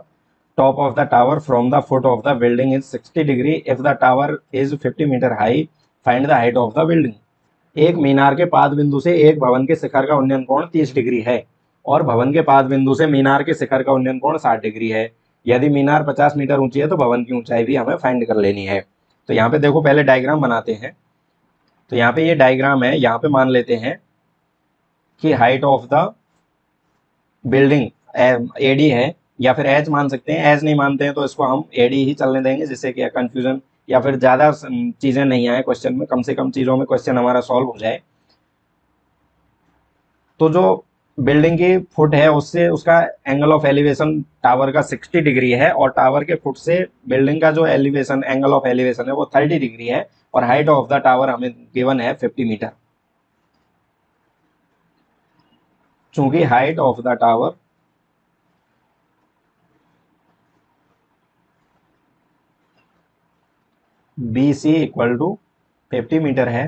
top of the tower from the foot of the building is 60 degree if the tower is 50 metre high, find the height of the building. एक मीनार के पाद बिंदु से एक भवन के शिखर का उन्नयन कोण 30 डिग्री है और भवन के पाद बिंदु से मीनार के शिखर का उन्नयन कोण 60 डिग्री है। यदि मीनार 50 मीटर ऊंची है तो भवन की ऊंचाई भी हमें फाइंड कर लेनी है। तो यहाँ पे देखो पहले डायग्राम बनाते हैं। तो यहाँ पे ये डायग्राम है, यहाँ पे मान लेते हैं कि height of the building AD है, या फिर एच मान सकते हैं। एच नहीं मानते हैं तो इसको हम एडी ही चलने देंगे, जिससे कि कंफ्यूजन या फिर ज़्यादा चीज़ें नहीं आए क्वेश्चन में, कम से कम चीज़ों में क्वेश्चन हमारा सॉल्व हो जाए। तो जो बिल्डिंग की फुट है उससे उसका एंगल ऑफ एलिवेशन टावर का 60 डिग्री है और टावर के फुट से बिल्डिंग का जो एलिवेशन एंगल ऑफ एलिवेशन है वो 30 डिग्री है और हाइट ऑफ द टावर हमें गिवन है 50 मीटर। चूंकि height of the tower B C equal to 50 metre है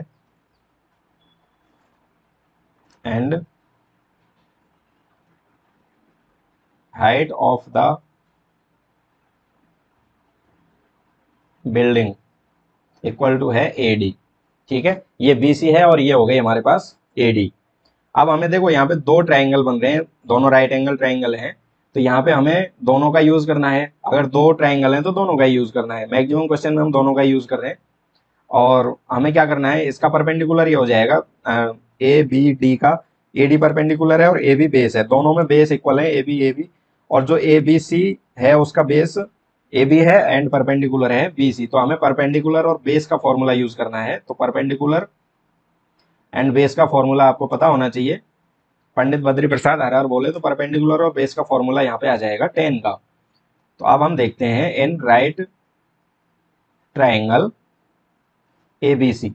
and height of the building equal to है ए डी। ठीक है, ये बी सी है और ये हो गई हमारे पास ए डी। अब हमें देखो यहाँ पे दो ट्राइंगल बन रहे हैं, दोनों राइट एंगल ट्राइंगल हैं, तो यहाँ पे हमें दोनों का यूज करना है। अगर दो ट्राइंगल हैं तो दोनों का यूज करना है। मैक्सिमम क्वेश्चन में हम दोनों का यूज कर रहे हैं और हमें क्या करना है, इसका परपेंडिकुलर ये हो जाएगा ए बी डी का। ए डी परपेंडिकुलर है और ए बी बेस है, दोनों में बेस इक्वल है ए बी। और जो ए बी सी है उसका बेस ए बी है एंड परपेंडिकुलर है बी सी। तो हमें परपेंडिकुलर और बेस का फॉर्मूला यूज करना है। तो परपेंडिकुलर एंड बेस का फॉर्मूला आपको पता होना चाहिए। पंडित बद्री प्रसाद हर बोले तो परपेंडिकुलर और बेस का फॉर्मूला यहाँ पे आ जाएगा 10 का। तो अब हम देखते हैं in right triangle ABC,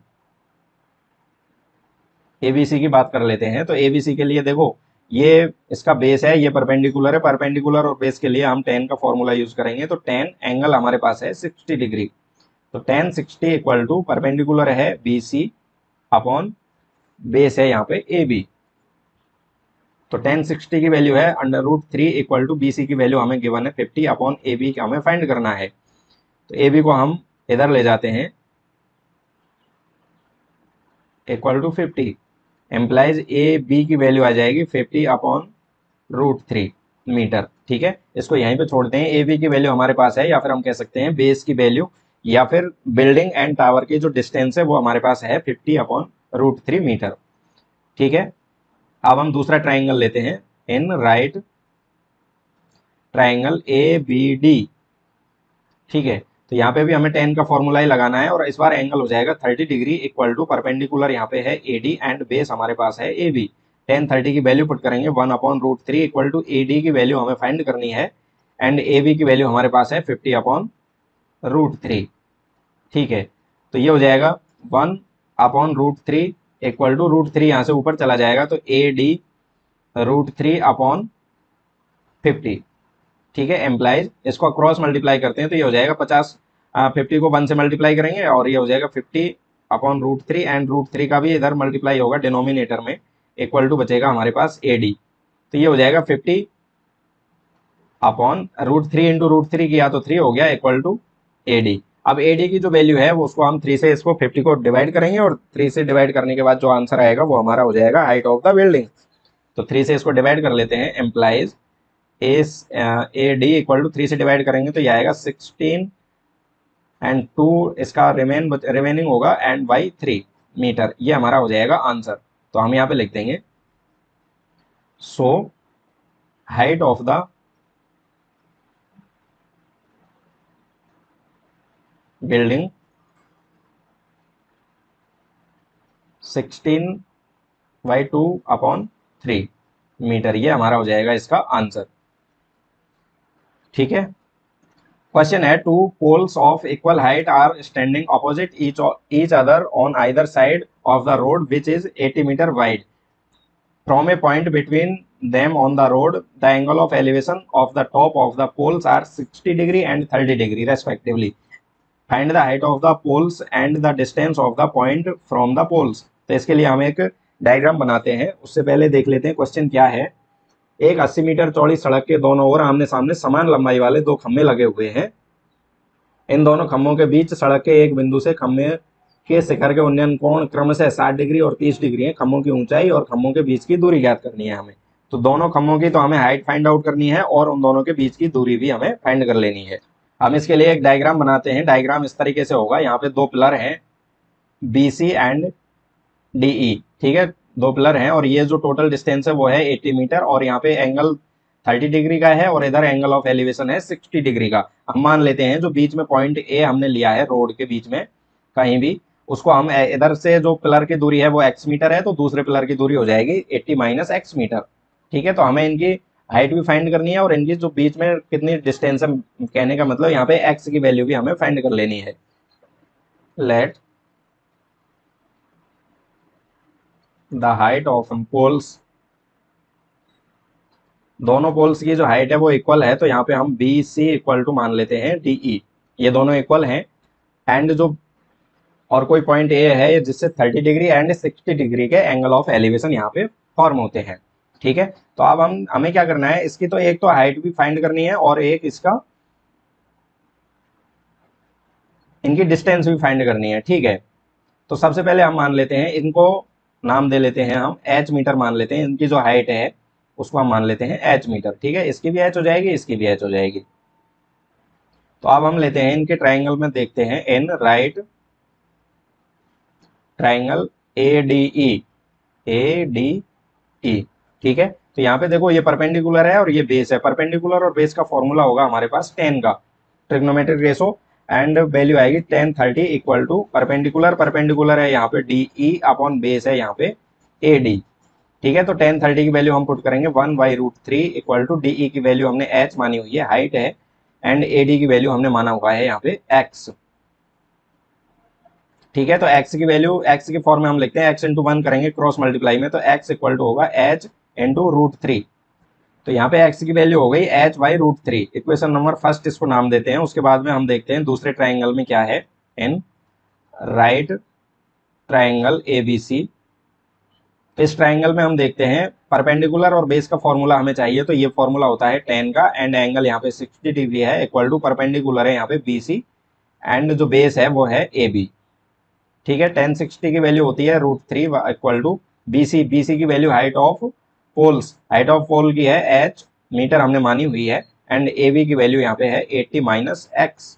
ABC की बात कर लेते हैं। तो एबीसी के लिए देखो ये इसका बेस है, ये परपेंडिकुलर है। परपेंडिकुलर और बेस के लिए हम 10 का फॉर्मूला यूज करेंगे। तो 10 एंगल हमारे पास है 60 डिग्री। तो 10 60 इक्वल टू परपेंडिकुलर है बी सी अपॉन बेस है यहाँ पे ए बी। तो 10 60 की वैल्यू है √3 इक्वल टू बी सी की वैल्यू हमें गिवन है 50 अपॉन ए बी का हमें फाइंड करना है। तो ए बी को हम इधर ले जाते हैं equal to 50, implies A B की वैल्यू आ जाएगी 50 अपॉन √3 मीटर। ठीक है, इसको यहीं पे छोड़ते हैं। ए बी की वैल्यू हमारे पास है, या फिर हम कह सकते हैं बेस की वैल्यू, या फिर बिल्डिंग एंड टावर की जो डिस्टेंस है वो हमारे पास है 50 अपॉन √3 मीटर। ठीक है, अब हम दूसरा ट्राइंगल लेते हैं in right triangle A B D. ठीक है, तो यहाँ पे भी हमें 10 का फॉर्मूला ही लगाना है और इस बार एंगल हो जाएगा 30 डिग्री इक्वल टू परपेंडिकुलर यहाँ पे है ए डी एंड बेस हमारे पास है ए बी। 10 30 की वैल्यू पुट करेंगे 1 upon √3 equal to A D की वैल्यू हमें फाइंड करनी है एंड ए बी की वैल्यू हमारे पास है 50 अपॉन √3। ठीक है, तो ये हो जाएगा 1 अपॉन √3 इक्वल टू √3 यहाँ से ऊपर चला जाएगा तो ए डी √3 अपॉन 50। ठीक है, एम्प्लाइज इसको क्रॉस मल्टीप्लाई करते हैं तो ये हो जाएगा 50। 50 को 1 से मल्टीप्लाई करेंगे और ये हो जाएगा 50 अपॉन √3 एंड √3 का भी इधर मल्टीप्लाई होगा डिनोमिनेटर में, इक्वल टू बचेगा हमारे पास ए डी। तो ये हो जाएगा 50 अपॉन √3 इंटू √3 किया तो 3 हो गया इक्वल टू ए डी। अब ए डी की जो वैल्यू है वो उसको हम 3 से इसको 50 को डिवाइड करेंगे और 3 से डिवाइड करने के बाद जो आंसर आएगा वो हमारा हो जाएगा हाइट ऑफ द बिल्डिंग। तो 3 से इसको डिवाइड कर लेते हैं, implies A D equal to 3 से डिवाइड करेंगे तो ये आएगा 16 एंड 2 इसका रिमेनिंग होगा एंड बाई 3 मीटर। ये हमारा हो जाएगा आंसर। तो हम यहाँ पे लिख देंगे so height of the building 16/2 upon 3 metre, ये हमारा हो जाएगा इसका आंसर। ठीक है, क्वेश्चन है two poles of equal height are standing opposite each other on either side of the road which is 80 metre wide. From a point between them on the road the angle of elevation of the top of the poles are 60 degree and 30 degree respectively. Find the height of the poles and the distance of the point from the poles. तो इसके लिए हम एक diagram बनाते हैं। उससे पहले देख लेते हैं क्वेश्चन क्या है। एक 80 मीटर चौड़ी सड़क के दोनों ओर आमने सामने समान लंबाई वाले दो खंभे लगे हुए हैं। इन दोनों खंभों के बीच सड़क के एक बिंदु से खंभे के शिखर के उन्नयन कोण क्रमशः 60 डिग्री और 30 डिग्री है। खंभों की ऊंचाई और खंभों के बीच की दूरी ज्ञात करनी है हमें। तो दोनों खंभों की तो हमें हाइट फाइंड आउट करनी है और उन दोनों के बीच की दूरी भी हमें फाइंड कर लेनी है। हम इसके लिए एक डायग्राम बनाते हैं। डायग्राम इस तरीके से होगा। यहाँ पे दो पिलर हैं BC एंड DE, ठीक है, दो पिलर हैं और ये जो टोटल डिस्टेंस है वो है 80 मीटर और यहाँ पे एंगल 30 डिग्री का है और इधर एंगल ऑफ एलिवेशन है 60 डिग्री का। हम मान लेते हैं जो बीच में पॉइंट A हमने लिया है रोड के बीच में कहीं भी, उसको हम इधर से जो पिलर की दूरी है वो x मीटर है, तो दूसरे पिलर की दूरी हो जाएगी 80 माइनस x मीटर। ठीक है, तो हमें इनकी हाइट भी फाइंड करनी है और इनकी जो बीच में कितनी डिस्टेंस है, कहने का मतलब यहाँ पे x की वैल्यू भी हमें फाइंड कर लेनी है। Let the height of poles, दोनों पोल्स की जो हाइट है वो इक्वल है, तो यहाँ पे हम BC इक्वल टू मान लेते हैं DE, ये दोनों इक्वल हैं। एंड जो और कोई पॉइंट A है जिससे 30 डिग्री एंड 60 डिग्री के एंगल ऑफ एलिवेशन यहाँ पे फॉर्म होते हैं। ठीक है, तो अब हमें क्या करना है, इसकी तो एक तो हाइट भी फाइंड करनी है और एक इसका इनकी डिस्टेंस भी फाइंड करनी है। ठीक है, तो सबसे पहले हम मान लेते हैं, इनको नाम दे लेते हैं हम h मीटर मान लेते हैं। इनकी जो हाइट है उसको हम मान लेते हैं h मीटर। ठीक है, इसकी भी h हो जाएगी, इसकी भी h हो जाएगी। तो अब हम लेते हैं इनके ट्राइंगल में देखते हैं इन राइट ट्राइंगल ADE। ठीक है, तो यहाँ पे देखो ये परपेंडिकुलर है और ये बेस है। परपेंडिकुलर और बेस का फॉर्मूला होगा हमारे पास 10 का ट्रिग्नोमेट्रिक रेशो एंड वैल्यू आएगी 10 30 इक्वल टू परपेंडिकुलर है यहाँ पे DE अपॉन बेस है यहाँ पे AD। ठीक है, तो 10 30 की वैल्यू हम पुट करेंगे 1/√3 इक्वल टू DE की वैल्यू हमने h मानी हुई है, हाइट है, एंड AD की वैल्यू हमने माना हुआ है यहाँ पे x। ठीक है, तो x की वैल्यू x की फॉर्म में हम लिखते हैं x इंटू 1 करेंगे क्रॉस मल्टीप्लाई में, तो x इक्वल टू होगा h इंटू √3। तो यहाँ पे x की वैल्यू हो गई h/√3। इक्वेशन नंबर फर्स्ट इसको नाम देते हैं। उसके बाद में हम देखते हैं दूसरे ट्राइंगल में क्या है। इन राइट ट्राइंगल ABC, इस ट्राइंगल में हम देखते हैं परपेंडिकुलर और बेस का फॉर्मूला हमें चाहिए, तो ये फॉर्मूला होता है 10 का एंड एंगल यहाँ पे 60 डिग्री है इक्वल टू परपेंडिकुलर है यहाँ पे BC एंड जो बेस है वो है AB। ठीक है, 10 60 की वैल्यू होती है √3 इक्वल टू BC की वैल्यू हाइट ऑफ पोल की है h मीटर हमने मानी हुई है एंड AB की वैल्यू यहाँ पे है 80 माइनस x।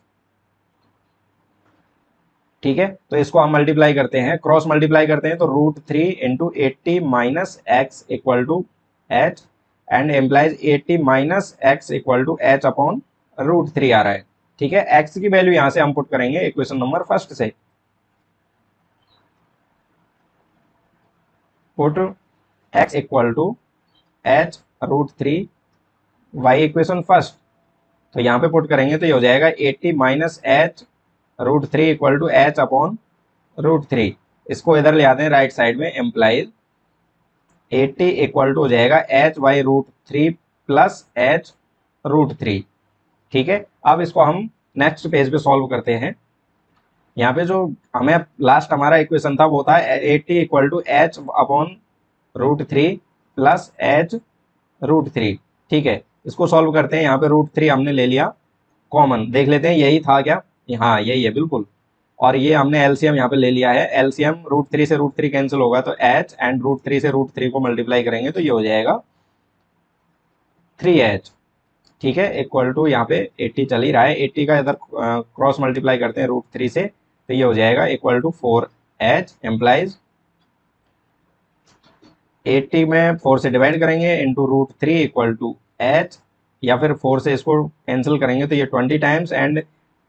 ठीक है, तो इसको हम मल्टीप्लाई करते हैं, क्रॉस मल्टीप्लाई करते हैं, तो √3 into 80 minus x equal to h and implies 80 minus x equal to h upon √3 आ रहा है। ठीक है, x की वैल्यू यहां से हम पुट करेंगे इक्वेशन नंबर फर्स्ट से, put x equal to h√3 y equation first, तो यहाँ पे पुट करेंगे तो ये हो जाएगा 80 minus h√3 equal to h upon √3। इसको इधर ले आते हैं राइट साइड में, एम्प्लाइज 80 इक्वल टू हो जाएगा h/√3 प्लस h√3। ठीक है, अब इसको हम नेक्स्ट पेज पे सॉल्व करते हैं। यहाँ पे जो हमें लास्ट हमारा इक्वेशन था वो था 80 equal to h upon √3 plus h√3। ठीक है, इसको सॉल्व करते हैं। यहाँ पे √3 हमने ले लिया कॉमन, देख लेते हैं यही था क्या। हाँ यही है बिल्कुल, और ये हमने एलसीएम यहाँ पे ले लिया है। एलसीएम √3 से √3 कैंसिल होगा तो h एंड √3 से √3 को मल्टीप्लाई करेंगे तो ये हो जाएगा 3h। ठीक है, इक्वल टू यहाँ पे 80 चल ही रहा है, 80 का इधर क्रॉस मल्टीप्लाई करते हैं √3 से, तो ये हो जाएगा इक्वल टू 4h एम्प्लाइज 80 में 4 से डिवाइड करेंगे इंटू √3 इक्वल टू h, या फिर 4 से इसको कैंसिल करेंगे तो ये 20 times and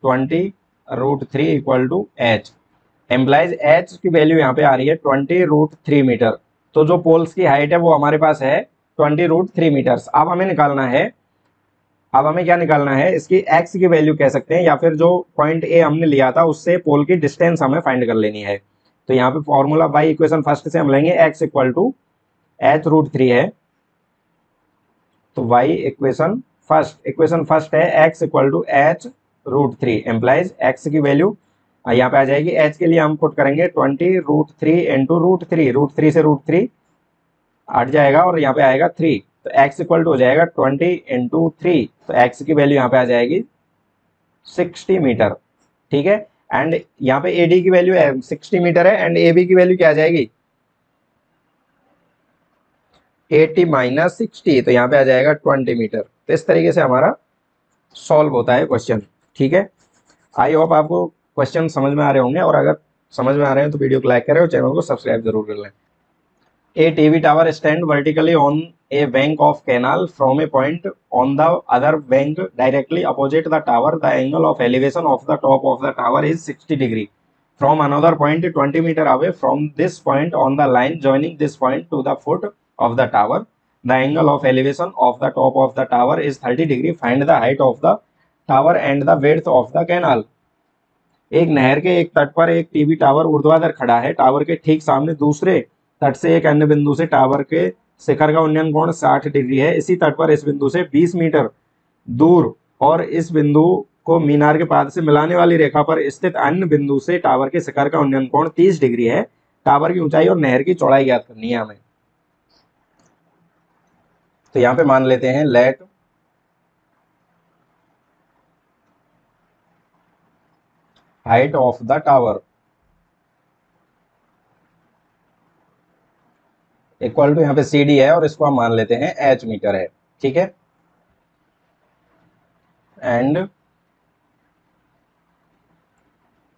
20 √3 equal to h implies h की वैल्यू यहाँ पे आ रही है 20√3 मीटर। तो जो पोल्स की हाइट है वो हमारे पास है 20√3 मीटर्स। अब हमें निकालना है, अब हमें क्या निकालना है, इसकी x की वैल्यू कह सकते हैं या फिर जो पॉइंट A हमने लिया था उससे पोल की डिस्टेंस हमें फाइंड कर लेनी है। तो यहाँ पे फॉर्मूला y इक्वेशन फर्स्ट से हम लेंगे x इक्वल टू h√3 है, तो y इक्वेशन फर्स्ट है x equal to h√3 implies x की वैल्यू यहाँ पे आ जाएगी h के लिए हम पुट करेंगे 20√3 इंटू √3, √3 से √3 हट जाएगा और यहाँ पे आएगा 3, तो x इक्वल टू हो जाएगा 20 इंटू 3, तो x की वैल्यू यहाँ पे आ जाएगी 60 मीटर। ठीक है, एंड यहाँ पे AD की वैल्यू 60 मीटर है एंड AB की वैल्यू क्या आ जाएगी 80 माइनस 60, तो यहाँ पे आ जाएगा 20 मीटर। तो इस तरीके से हमारा सॉल्व होता है क्वेश्चन। ठीक है, आई होप आपको क्वेश्चन समझ में आ रहे होंगे, और अगर समझ में आ रहे हैं तो वीडियो को लाइक करें और चैनल को सब्सक्राइब जरूर कर लें। A TV tower stand vertically on a bank of canal from a point on the other bank directly opposite the tower. The angle of elevation of the top of the tower is 60 degree. From another point 20 meter away from this point on the line joining this point to the foot of the tower, the angle of elevation of the top of the tower is 30 degree. Find the height of the tower and the width of the canal. एक नहर के एक तट पर एक TV tower ऊर्ध्वाधर खड़ा है। टावर के ठीक सामने दूसरे तट से एक अन्य बिंदु से टावर के शिखर का उन्नयन कोण 60 डिग्री है। इसी तट पर इस बिंदु से 20 मीटर दूर और इस बिंदु को मीनार के पाद से मिलाने वाली रेखा पर स्थित अन्य बिंदु से टावर के शिखर का उन्नयन कोण 30 डिग्री है। टावर की ऊंचाई और नहर की चौड़ाई ज्ञात करनी है हमें। तो यहाँ पे मान लेते हैं let height of the tower equal to यहाँ पे CD है और इसको हम मान लेते हैं h मीटर है। ठीक है, and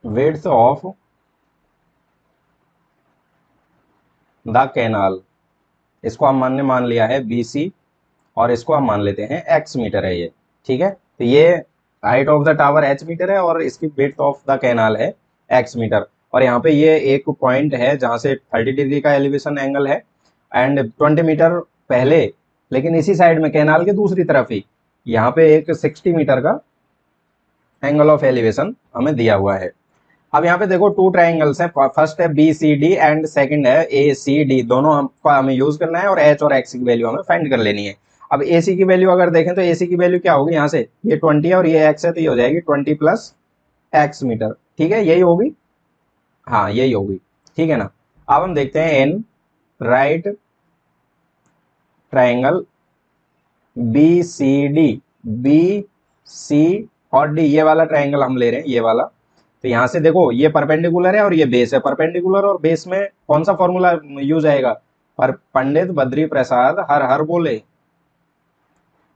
width of the canal, इसको हम मान लिया है BC और इसको हम मान लेते हैं x मीटर है ये। ठीक है, तो ये height of the tower h metre है और इसकी विड्थ ऑफ द कैनाल है x मीटर। और यहाँ पे ये एक पॉइंट है जहां से 30 डिग्री का एलिवेशन एंगल है एंड 20 मीटर पहले, लेकिन इसी साइड में कैनाल के दूसरी तरफ ही यहाँ पे एक 60 मीटर का एंगल ऑफ एलिवेशन हमें दिया हुआ है। अब यहाँ पे देखो टू ट्राइंगल्स हैं, फर्स्ट है BCD एंड सेकंड है ACD, दोनों हमें यूज करना है और h और x की वैल्यू हमें फाइंड कर लेनी है। अब AC की वैल्यू अगर देखें तो AC की वैल्यू क्या होगी, यहाँ से ये 20 है और ये x है, तो ये हो जाएगी 20 प्लस x मीटर। ठीक है, यही होगी, हाँ यही होगी। ठीक है ना, अब हम देखते हैं in right triangle BCD, BC और D, ये वाला ट्राइंगल हम ले रहे हैं, ये वाला। तो यहाँ से देखो ये परपेंडिकुलर है और ये बेस है। परपेंडिकुलर और बेस में कौन सा फॉर्मूला यूज आएगा, पर पंडित बद्री प्रसाद हर हर बोले।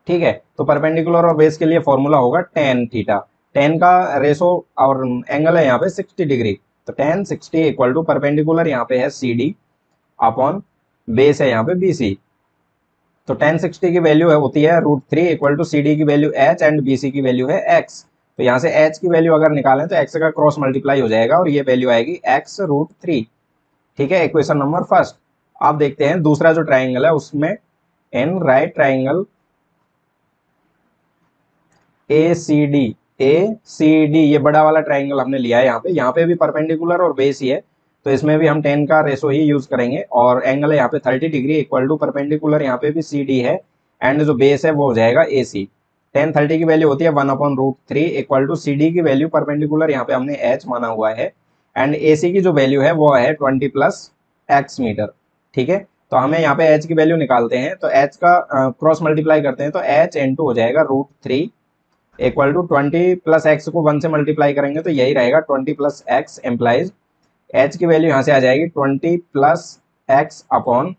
ठीक है, तो परपेंडिकुलर और बेस के लिए फॉर्मूला होगा tan थीटा। tan का रेशो और एंगल है यहाँ पे 60 डिग्री, तो tan 60 इक्वल टू परपेंडिकुलर यहाँ पे है CD अपॉन बेस है यहाँ पे BC। तो tan 60 की वैल्यू होती है √3 इक्वल टू CD की वैल्यू h एंड BC की वैल्यू है x। तो यहाँ से h की वैल्यू अगर निकालें तो x का क्रॉस मल्टीप्लाई हो जाएगा और ये वैल्यू आएगी x √3। ठीक है, इक्वेशन नंबर फर्स्ट। आप देखते हैं दूसरा जो ट्राइंगल है उसमें इन राइट ट्राइंगल ACD ये बड़ा वाला ट्राइंगल हमने लिया है। यहाँ पे भी परपेंडिकुलर और बेस ही है, तो इसमें भी हम tan का रेशो ही यूज करेंगे और एंगल है यहाँ पे 30 डिग्री इक्वल टू परपेंडिकुलर यहाँ पे भी CD है एंड जो बेस है वो हो जाएगा AC। tan 30 की वैल्यू होती है 1/√3 इक्वल टू CD की वैल्यू परपेंडिकुलर यहाँ पे हमने h माना हुआ है एंड AC की जो वैल्यू है वो है 20 प्लस x मीटर। ठीक है, तो हमें यहाँ पे h की वैल्यू निकालते हैं, तो h का क्रॉस मल्टीप्लाई करते हैं तो h इंटू हो जाएगा √3 इक्वल टू 20 प्लस x को 1 से मल्टीप्लाई करेंगे तो यही रहेगा 20 प्लस x एम्प्लाइज h की वैल्यू यहाँ से आ जाएगी 20 प्लस x अपॉन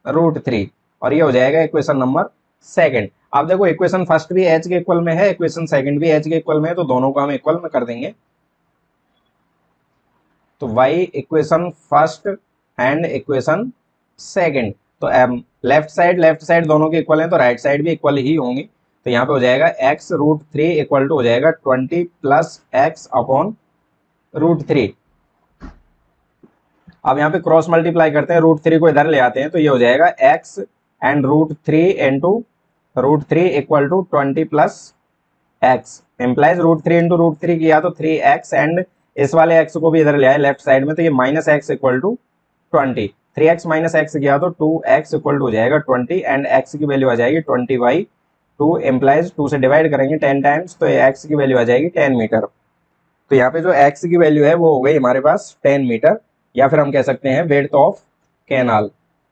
√3 और ये हो जाएगा इक्वेशन नंबर सेकंड। अब देखो इक्वेशन फर्स्ट भी h के इक्वल में है, इक्वेशन सेकंड भी h के इक्वल में है, तो दोनों को हम इक्वल में कर देंगे। तो y equation first and equation second, तो लेफ्ट साइड दोनों के इक्वल हैं तो राइट साइड भी इक्वल ही होंगी। तो यहाँ पे हो जाएगा x √3 इक्वल टू हो जाएगा 20 प्लस x अपॉन √3। अब यहाँ पे क्रॉस मल्टीप्लाई करते हैं, √3 को इधर ले आते हैं तो ये हो जाएगा x and √3 into √3 equal to 20 plus x implies √3 into √3 किया तो 3x एंड इस वाले x को भी इधर ले आए लेफ्ट साइड में तो ये minus x equal to 20। 3x minus x किया तो 2x इक्वल टू हो जाएगा 20 एंड x की वैल्यू आ जाएगी 20/2 इम्प्लाइज 2 से डिवाइड करेंगे 10 टाइम्स तो x की वैल्यू आ जाएगी 10 मीटर। तो यहाँ पे जो एक्स की वैल्यू है वो हो गई हमारे पास 10 मीटर, या फिर हम कह सकते हैं विड्थ ऑफ कैनाल।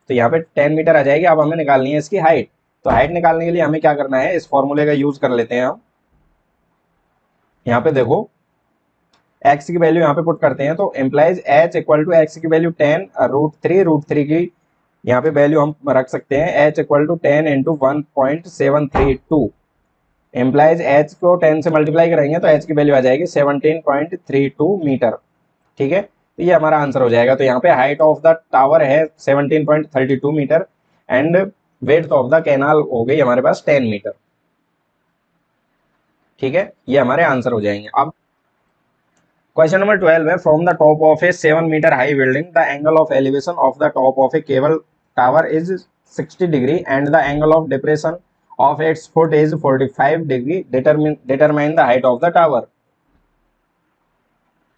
तो यहाँ पे 10 मीटर आ जाएगी। अब हमें निकालनी है इसकी हाइट। तो हाइट निकालने के लिए हमें क्या करना है, इस फॉर्मूले का यूज कर लेते हैं हम। यहाँ पे देखो एक्स की वैल्यू यहाँ पे पुट करते हैं, तो implies h equal to x की वैल्यू 10 √3 की यहाँ पे वैल्यू हम रख सकते हैं h equal to 10 into 1.732। Implies h को 10 से मल्टीप्लाई करेंगे तो एच की वैल्यू आ जाएगी 17.32 मीटर। ठीक है, तो ये हमारा आंसर हो जाएगा। तो यहाँ पे हाइट ऑफ द टावर है 17.32 metre and width of the canal हो गई हमारे पास 10 मीटर। ठीक है, ये हमारे आंसर हो जाएंगे। अब क्वेश्चन नंबर 12 है, from the top of a 7 metre high building the angle of elevation of the top of a cable tower is 60 degree and the angle of depression of its foot is 45 degree, determine the height of the tower.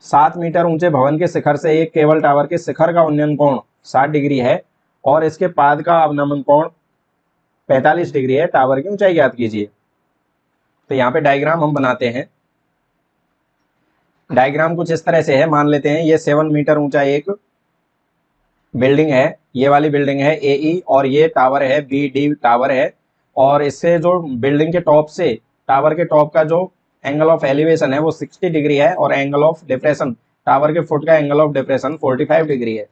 7 metre ऊंचे भवन के शिखर से एक cable tower के शिखर का उन्नयन कोण 60 degree है और इसके पाद का अवनमन कोण 45 डिग्री है। टावर की ऊंचाई ज्ञात कीजिए। तो यहाँ पे डायग्राम हम बनाते हैं। डायग्राम कुछ इस तरह से है, मान लेते हैं ये 7 मीटर ऊंचा एक बिल्डिंग है, ये वाली बिल्डिंग है AE और ये टावर है BD टावर है, और इससे जो बिल्डिंग के टॉप से टावर के टॉप का जो एंगल ऑफ एलिवेशन है वो 60 डिग्री है और एंगल ऑफ डिप्रेशन टावर के फुट का एंगल ऑफ डिप्रेशन 45 डिग्री है।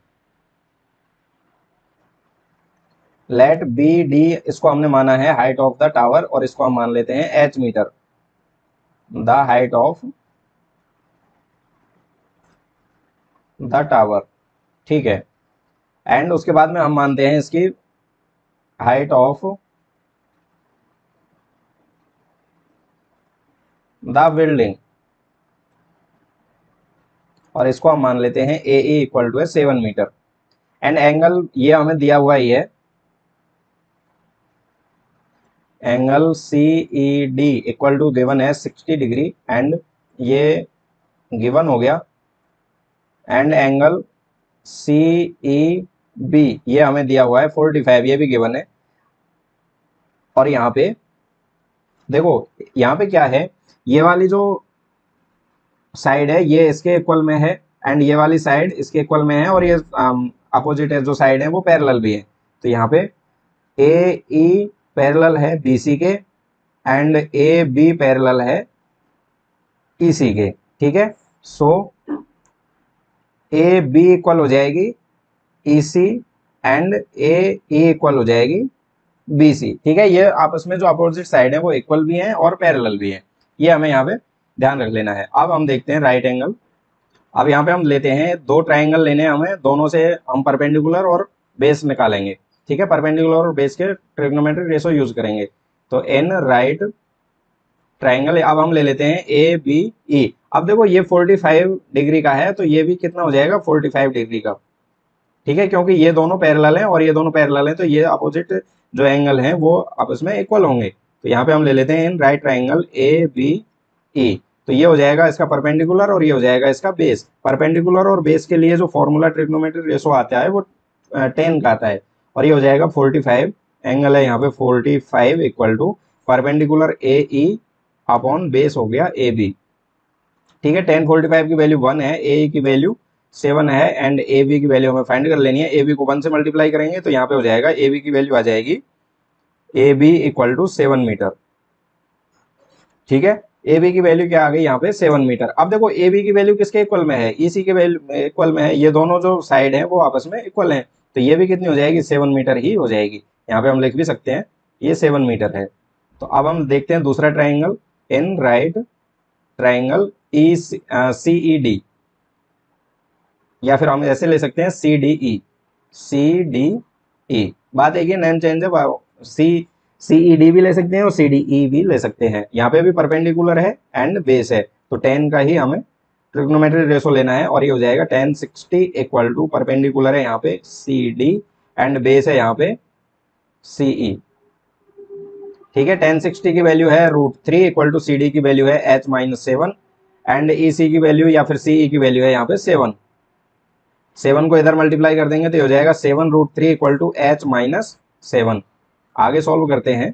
लेट BD इसको हमने माना है हाइट ऑफ द टावर और इसको हम मान लेते हैं H metre, the height of the tower. ठीक है, एंड उसके बाद में हम मानते हैं इसकी हाइट ऑफ द बिल्डिंग और इसको हम मान लेते हैं AE equal to 7 metre and angle ये हमें दिया हुआ ही है, angle CED equal to given है 60 डिग्री एंड ये गिवन हो गया, एंड एंगल CEB ये हमें दिया हुआ है 45, ये भी गिवन है। और यहाँ पे देखो यहाँ पे क्या है, ये वाली जो साइड है ये इसके इक्वल में है एंड ये वाली साइड इसके इक्वल में है, और ये अपोजिट है जो साइड है वो पैरेलल भी है। तो यहाँ पे AE पैरेलल है BC के एंड AB पैरेलल है EC के। ठीक है, सो AB इक्वल हो जाएगी EC एंड AE इक्वल हो जाएगी BC। ठीक है, ये आपस में जो अपोजिट साइड है वो इक्वल भी हैं और पैरेलल भी हैं, ये हमें यहाँ पे ध्यान रख लेना है। अब हम देखते हैं राइट एंगल। अब यहाँ पे हम लेते हैं दो ट्राइंगल लेने हैं हमें, दोनों से हम परपेंडिकुलर और बेस निकालेंगे। ठीक है, परपेंडिकुलर और बेस के ट्रिग्नोमेट्रिक रेशो यूज करेंगे। तो एन राइट ट्राइंगल अब हम ले लेते हैं ABE। अब देखो ये 45 डिग्री का है तो ये भी कितना हो जाएगा 45 डिग्री का। ठीक है, क्योंकि ये दोनों पैरेलल हैं और ये दोनों पैरेलल हैं तो ये अपोजिट जो एंगल हैं वो आपस में इक्वल होंगे। तो यहाँ पे हम ले लेते हैं इन राइट ट्राइंगल ABE। तो ये हो जाएगा इसका परपेंडिकुलर और ये हो जाएगा इसका बेस। परपेंडिकुलर और बेस के लिए जो फॉर्मूला ट्रिग्नोमेट्रिक रेशो आता है वो 10 का आता है और ये हो जाएगा 45। एंगल है यहाँ पे 45 equal to perpendicular AE upon base हो गया AB। ठीक है, 10 45 की वैल्यू 1 है, AE की वैल्यू 7 है एंड AB की वैल्यू हमें फाइंड कर लेनी है। AB को 1 से मल्टीप्लाई करेंगे तो यहाँ पे हो जाएगा AB की वैल्यू आ जाएगी AB इक्वल टू 7 मीटर। ठीक है, AB की वैल्यू क्या आ गई यहाँ पे 7 मीटर। अब देखो AB की वैल्यू किसके इक्वल में है, EC के वैल्यू इक्वल में है। ये दोनों जो साइड हैं वो आपस में इक्वल हैं तो ये भी कितनी हो जाएगी 7 मीटर ही हो जाएगी। यहाँ पे हम लिख भी सकते हैं ये 7 मीटर है। तो अब हम देखते हैं दूसरा triangle in right triangle CED, या फिर हम ऐसे ले सकते हैं CDE। बात एक ही नेम चेंज है, CED भी ले सकते हैं और CDE भी ले सकते हैं। यहाँ पे भी परपेंडिकुलर है एंड बेस है तो 10 का ही हमें ट्रिग्नोमेट्रिक रेशो लेना है और ये हो जाएगा 1060 इक्वल टू परपेंडिकुलर है यहाँ पे CD एंड बेस है यहाँ पे CE। ठीक है, 1060 की वैल्यू है √3 इक्वल टू CD की वैल्यू है H-7 एंड EC की वैल्यू या फिर CE की वैल्यू है यहाँ पे 7 को इधर मल्टीप्लाई कर देंगे तो ये हो जाएगा 7√3 इक्वल टू H-7। आगे सॉल्व करते हैं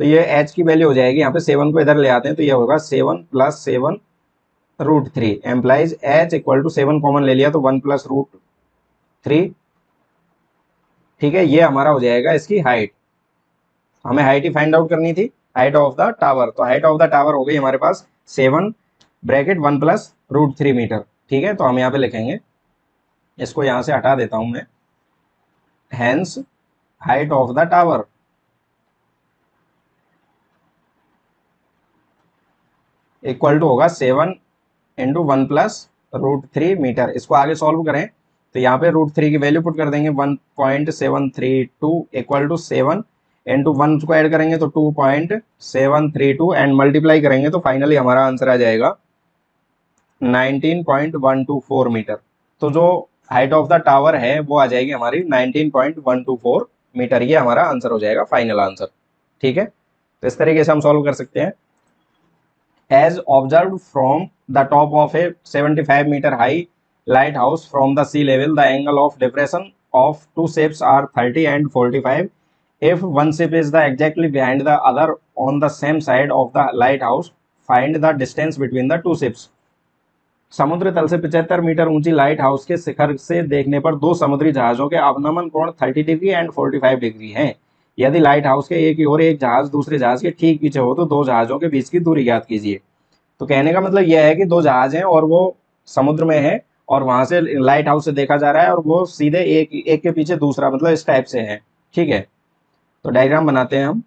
तो ये H की वैल्यू हो जाएगी यहाँ पे 7 को इधर ले आते हैं तो ये होगा 7 + 7 √3 implies h equal to 7 common ले लिया तो 1 प्लस √3, ठीक है। ये हमारा हो जाएगा इसकी हाइट, हमें हाइट ही फाइंड आउट करनी थी, हाइट ऑफ द टावर। तो हाइट ऑफ द टावर हो गई हमारे पास 7 ब्रैकेट 1 प्लस √3 मीटर, ठीक है। तो हम यहाँ पे लिखेंगे, इसको यहाँ से हटा देता हूँ मैं, hence height of the tower equal to होगा 7 इंटू 1 प्लस √3 मीटर। इसको आगे सॉल्व करें तो यहाँ पे √3 की वैल्यू पुट कर देंगे 1.732 इक्वल टू 7 इंटू 1 को ऐड करेंगे तो 2.732 एंड मल्टीप्लाई करेंगे तो फाइनली हमारा आंसर आ जाएगा 19.124 मीटर। तो जो हाइट ऑफ द टावर है वो आ जाएगी हमारी 19.124 मीटर, ये हमारा आंसर हो जाएगा, फाइनल आंसर, ठीक है। तो इस तरीके से हम सॉल्व कर सकते हैं। As observed from the top of a 75 meter high lighthouse from the sea level, the angle of depression of two ships are 30 and 45. If one ship is the exactly behind the other on the same side of the lighthouse, find the distance between the two ships. समुद्र तल से 75 metre ऊंची light house के शिखर से देखने पर दो समुद्री जहाजों के अवनमन कोण 30 डिग्री एंड 45 डिग्री हैं। यदि लाइट हाउस के एक और एक जहाज दूसरे जहाज के ठीक पीछे हो तो दो जहाजों के बीच की दूरी ज्ञात कीजिए। तो कहने का मतलब यह है कि दो जहाज हैं और वो समुद्र में है और वहां से लाइट हाउस से देखा जा रहा है और वो सीधे एक के पीछे दूसरा, मतलब इस टाइप से है, ठीक है। तो डायग्राम बनाते हैं हम।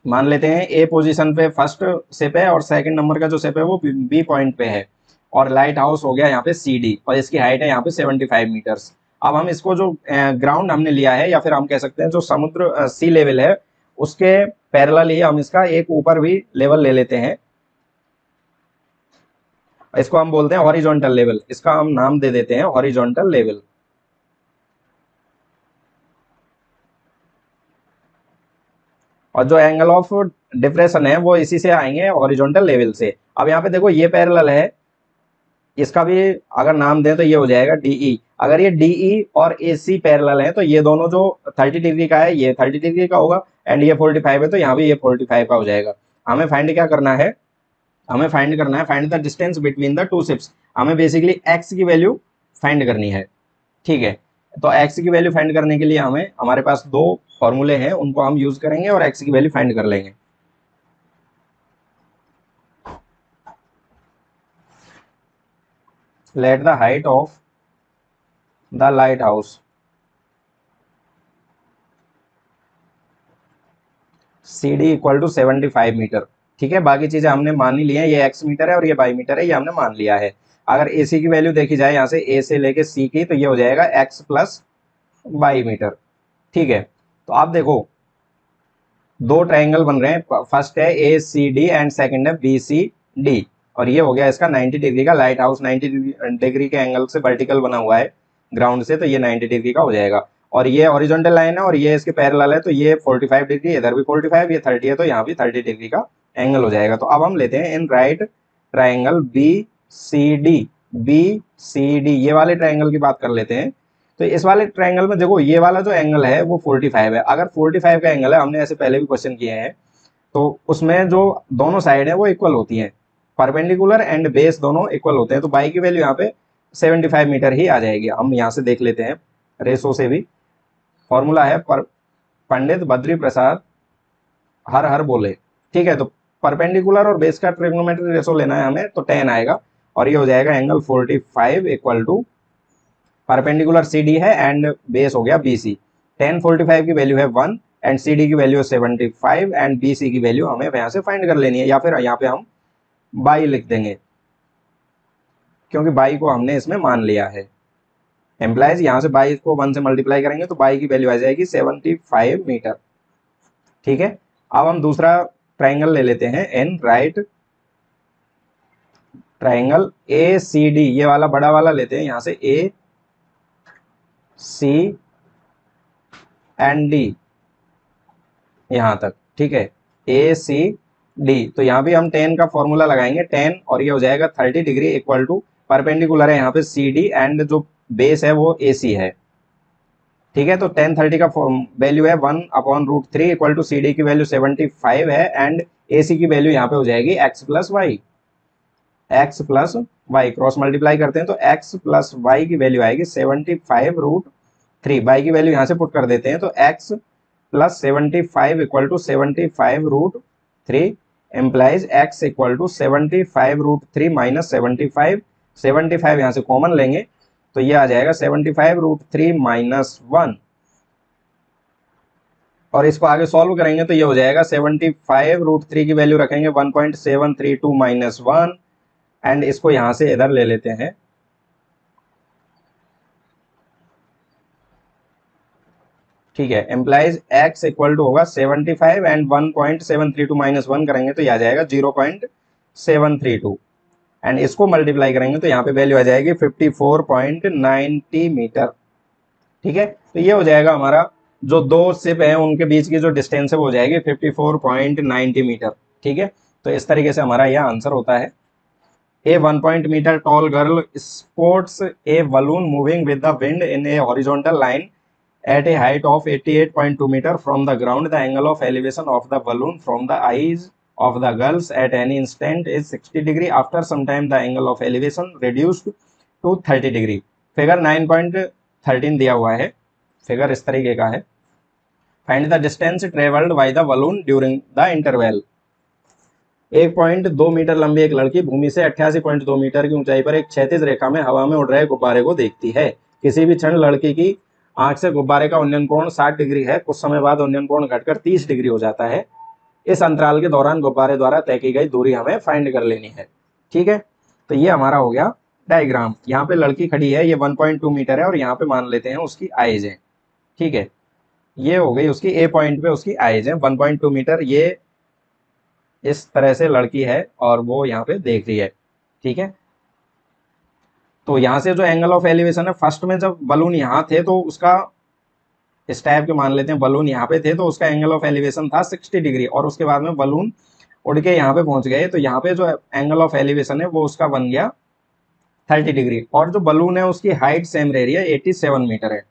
मान लेते हैं ए पोजीशन पे फर्स्ट शिप है और सेकंड नंबर का जो शिप है वो बी पॉइंट पे है और लाइट हाउस हो गया यहाँ पे सी डी और इसकी हाइट है यहाँ पे 75 मीटर्स। अब हम इसको जो ग्राउंड हमने लिया है या फिर हम कह सकते हैं जो समुद्र सी लेवल है उसके पैरेलल ही हम इसका एक ऊपर भी लेवल ले लेते हैं, इसको हम बोलते हैं हॉरिजॉन्टल लेवल, इसका हम नाम दे देते हैं हॉरिजॉन्टल लेवल। और जो एंगल ऑफ डिप्रेशन है वो इसी से आएंगे हॉरिजॉन्टल लेवल से। अब यहाँ पे देखो ये पैरेलल है, इसका भी अगर नाम दें तो ये हो जाएगा डीई। अगर ये डीई और एसी पैरेलल है तो ये दोनों जो 30 डिग्री का है ये 30 डिग्री का होगा एंड ये 45 है तो यहाँ भी ये 45 का हो जाएगा। हमें फाइंड क्या करना है, हमें फाइंड करना है find the distance between the two ships. हमें बेसिकली एक्स की वैल्यू फाइंड करनी है, ठीक है। तो एक्स की वैल्यू फाइंड करने के लिए हमें हमारे पास दो फॉर्मूले हैं उनको हम यूज करेंगे और एक्स की वैल्यू फाइंड कर लेंगे। Let the height of the lighthouse C D equal to 75 metre, ठीक है। बाकी चीजें हमने मान ही ली है, ये एक्स मीटर है और ये वाई मीटर है, ये हमने मान लिया है। अगर ए सी की वैल्यू देखी जाए यहाँ से ए से लेके सी की तो ये हो जाएगा एक्स प्लस वाई मीटर, ठीक है। तो आप देखो दो ट्राइंगल बन रहे हैं, फर्स्ट है A C D and second है बी सी डी और ये हो गया इसका 90 डिग्री का लाइट हाउस 90 डिग्री के एंगल से वर्टिकल बना हुआ है ग्राउंड से, तो ये 90 डिग्री का हो जाएगा। और ये हॉरिजॉन्टल लाइन है और ये इसके पैरेलल है तो ये 45 डिग्री, इधर भी 45, ये 30 है तो यहाँ भी 30 डिग्री का एंगल हो जाएगा। तो अब हम लेते हैं in right triangle B C D ये वाले ट्राइंगल की बात कर लेते हैं। तो इस वाले ट्राइंगल में देखो ये वाला जो एंगल है वो 45 है। अगर 45 का एंगल है, हमने ऐसे पहले भी क्वेश्चन किए हैं, तो उसमें जो दोनों साइड है वो इक्वल होती हैं, परपेंडिकुलर एंड बेस दोनों इक्वल होते हैं। तो बाई की वैल्यू यहाँ पे 75 मीटर ही आ जाएगी। हम यहाँ से देख लेते हैं रेशो से भी, फॉर्मूला है पंडित बद्री प्रसाद हर हर बोले, ठीक है। तो परपेंडिकुलर और बेस का ट्रिग्नोमेट्री रेशो लेना है हमें तो 10 आएगा और ये हो जाएगा angle 45 equal to perpendicular C D है एंड बेस हो गया बी सी। 10 45 की वैल्यू है 1 एंड सी डी की वैल्यू है 75 एंड बी सी की वैल्यू हमें यहाँ से फाइंड कर लेनी है या फिर यहाँ पे हम बाई लिख देंगे क्योंकि बाई को हमने इसमें मान लिया है। एम्प्लाइज यहाँ से बाई को 1 से मल्टीप्लाई करेंगे तो बाई की वैल्यू आ जाएगी 75 मीटर, ठीक है। अब हम दूसरा ट्राइंगल ले लेते हैं N right triangle A C D, ये वाला बड़ा वाला लेते हैं यहाँ से ए सी एंड डी यहाँ तक, ठीक है, ए सी डी। तो यहाँ भी हम 10 का फॉर्मूला लगाएंगे 10 और ये हो जाएगा 30 डिग्री इक्वल टू परपेंडिकुलर है यहाँ पे सी डी एंड जो बेस है वो ए सी है, ठीक है। तो 10 30 का वैल्यू है 1/√3 इक्वल टू सी डी की वैल्यू 75 है एंड ए सी की वैल्यू यहाँ पे हो जाएगी x plus y. X plus y, cross multiply करते हैं तो एक्स प्लस वाई की वैल्यू आएगी 75√3। वाई की वैल्यू यहाँ से पुट कर देते हैं तो x plus 75 equal to 75√3 implies x equal to 75√3 minus 75। 75 यहाँ से कॉमन लेंगे तो ये आ जाएगा 75√3 माइनस 1, और इसको आगे सॉल्व करेंगे तो ये हो जाएगा 75√3 की वैल्यू रखेंगे 1.732 माइनस 1, एंड इसको यहां से इधर ले लेते हैं। ठीक है, एम्प्लाइज एक्स इक्वल टू होगा 75 एंड 1.732 माइनस 1 करेंगे तो यह आ जाएगा 0.732, एंड इसको मल्टीप्लाई करेंगे तो यहाँ पे वैल्यू आ जाएगी 54.90 मीटर। ठीक है, तो ये हो जाएगा हमारा जो दो शिप है उनके बीच की जो डिस्टेंस है वो हो जाएगी 54.90 मीटर। ठीक है, तो इस तरीके से हमारा यह आंसर होता है। A 1 meter tall girl sports a balloon moving with the wind in a horizontal line at a height of 88.2 meter from the ground. The angle of elevation of the balloon from the eyes of the girls at any instant is 60 degree. After some time, the angle of elevation reduced to 30 degree. Figure 9.13 दिया हुआ है, figure इस तरीके का है। Find the distance travelled by the balloon during the interval. 1.2 metre लंबी एक लड़की भूमि से 88.2 मीटर की ऊंचाई पर एक क्षैतिज रेखा में हवा में उड़ रहे गुब्बारे को देखती है। किसी भी क्षण लड़की की आंख से गुब्बारे का उन्नयन कोण 60 डिग्री है। कुछ समय बाद उन्नयन कोण घटकर 30 डिग्री हो जाता है। इस अंतराल के दौरान गुब्बारे द्वारा तय की गई दूरी हमें फाइंड कर लेनी है। ठीक है, तो ये हमारा हो गया डायग्राम। यहाँ पे लड़की खड़ी है, ये 1.2 मीटर है और यहाँ पे मान लेते हैं उसकी आइज है। ठीक है, ये हो गई उसकी ए पॉइंट पे उसकी आइज है 1.2 मीटर। ये इस तरह से लड़की है और वो यहाँ पे देख रही है। ठीक है, तो यहाँ से जो एंगल ऑफ एलिवेशन है, फर्स्ट में जब बलून यहाँ थे तो उसका इस टाइप के मान लेते हैं, बलून यहाँ पे थे तो उसका एंगल ऑफ एलिवेशन था 60 डिग्री, और उसके बाद में बलून उड़ के यहाँ पे पहुंच गए तो यहाँ पे जो एंगल ऑफ एलिवेशन है वो उसका बन गया 30 डिग्री, और जो बलून है उसकी हाइट सेम रह रही है 87 मीटर है।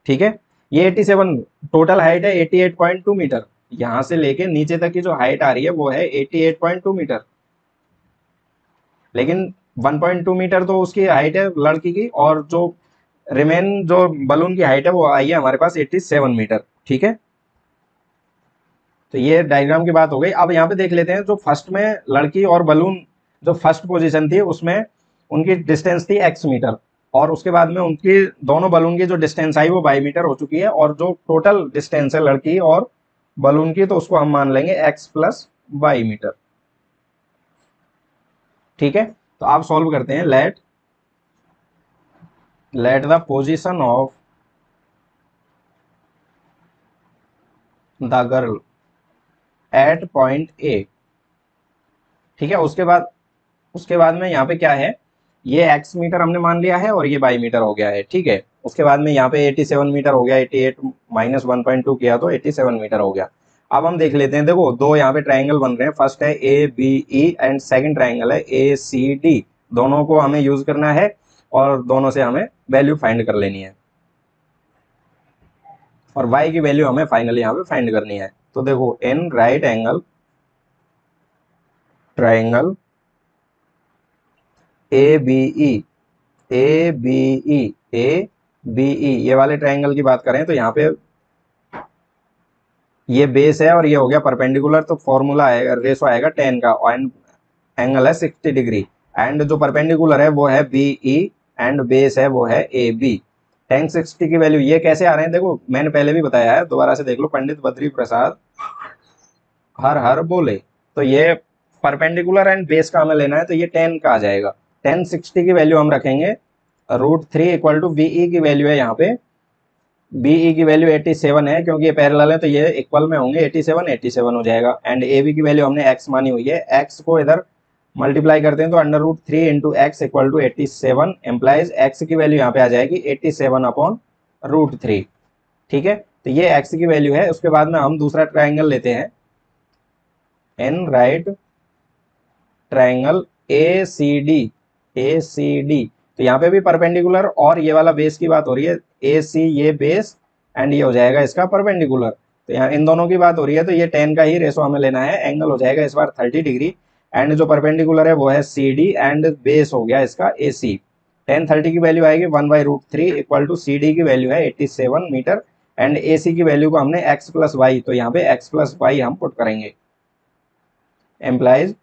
ठीक है, ये 87 टोटल हाइट है 88.2 मीटर। यहां से लेके नीचे तक की जो हाइट आ रही है वो है 88.2 मीटर, लेकिन 1.2 मीटर तो उसकी हाइट है लड़की की, और जो रिमेन जो बलून की हाइट है वो आई है हमारे पास 87 मीटर। ठीक है, तो ये डायग्राम की बात हो गई। अब यहाँ पे देख लेते हैं जो फर्स्ट में लड़की और बलून जो फर्स्ट पोजीशन थी उसमें उनकी डिस्टेंस थी x मीटर, और उसके बाद में उनकी दोनों बलून की जो डिस्टेंस आई वो y मीटर हो चुकी है, और जो टोटल डिस्टेंस है लड़की और बलून की तो उसको हम मान लेंगे x प्लस वाई मीटर। ठीक है, तो आप सॉल्व करते हैं। Let the position of the girl at point A. ठीक है, उसके बाद में यहाँ पे क्या है, ये x मीटर हमने मान लिया है और ये y मीटर हो गया है। ठीक है, उसके बाद में यहाँ पे 87 मीटर हो गया, 88 माइनस 1.2 किया तो 87 मीटर हो गया। अब हम देख लेते हैं, देखो दो यहाँ पे ट्राइंगल बन रहे हैं, फर्स्ट है A B E and second triangle है ए सी डी। दोनों को हमें यूज करना है और दोनों से हमें वैल्यू फाइंड कर लेनी है, और y की वैल्यू हमें फाइनली यहाँ पे फाइंड करनी है। तो देखो in right angle triangle A B E A B E A B E, ये वाले ट्राइंगल की बात करें तो यहाँ पे ये बेस है और ये हो गया परपेंडिकुलर, तो फॉर्मूला आएगा, रेशो आएगा 10 का, एंड एंगल है 60 डिग्री, एंड जो परपेंडिकुलर है वो है बी ई एंड बेस है वो है ए बी। tan 60 की वैल्यू ये कैसे आ रहे हैं, देखो मैंने पहले भी बताया है, दोबारा से देख लो। पंडित बद्री प्रसाद हर हर बोले, तो ये परपेंडिकुलर एंड बेस का हमें लेना है तो ये 10 का आ जाएगा। tan 60 की वैल्यू हम रखेंगे √3 इक्वल टू बीई की वैल्यू है यहाँ पे, बीई की वैल्यू 87 है क्योंकि ये पैरेलल है तो ये इक्वल में होंगे, 87 87 हो जाएगा। एंड ए बी की वैल्यू हमने x मानी हुई है, x को इधर मल्टीप्लाई करते हैं तो √3 into x equal to 87 implies x की वैल्यू यहाँ पे आ जाएगी 87/√3। ठीक है, तो ये x की वैल्यू है। उसके बाद में हम दूसरा ट्राइंगल लेते हैं, in right triangle A C D, तो यहाँ पे भी परपेंडिकुलर और ये वाला बेस की बात हो रही है, ए सी ये बेस एंड ये हो जाएगा इसका परपेंडिकुलर, तो यहाँ इन दोनों की बात हो रही है तो ये 10 का ही रेशो हमें लेना है। एंगल हो जाएगा इस बार 30 डिग्री, एंड जो परपेंडिकुलर है वो है सी डी, एंड बेस हो गया इसका ए सी। टेन थर्टी की वैल्यू आएगी 1/√3 इक्वल टू सी डी की वैल्यू है 87 मीटर, एंड ए सी की वैल्यू को हमने x प्लस वाई, तो यहाँ पे x प्लस वाई हम पुट करेंगे। एम्प्लाइज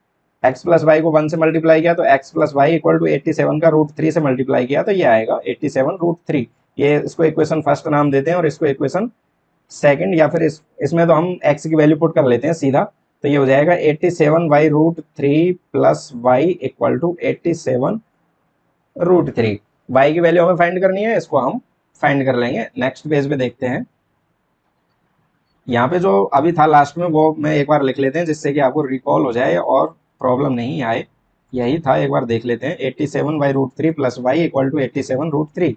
x प्लस वाई को 1 से मल्टीप्लाई किया तो x plus Y equal to 87 का √3 से मल्टीप्लाई किया तो ये आएगा 87√3। ये इसको इक्वेशन फर्स्ट नाम देते हैं और इसको इक्वेशन सेकंड, या फिर इसमें तो हम x की वैल्यू पुट कर लेते हैं सीधा, तो ये हो जाएगा 87/√3 plus Y equal to 87√3। Y की वैल्यू हमें फाइंड करनी है, इसको हम फाइंड कर लेंगे। नेक्स्ट पेज पे देखते हैं। यहाँ पे जो अभी था लास्ट में वो मैं एक बार लिख लेते हैं जिससे कि आपको रिकॉल हो जाए और प्रॉब्लम नहीं आए। यही था, एक बार देख लेते हैं। 87/√3 प्लस वाई इक्वल टू 87√3।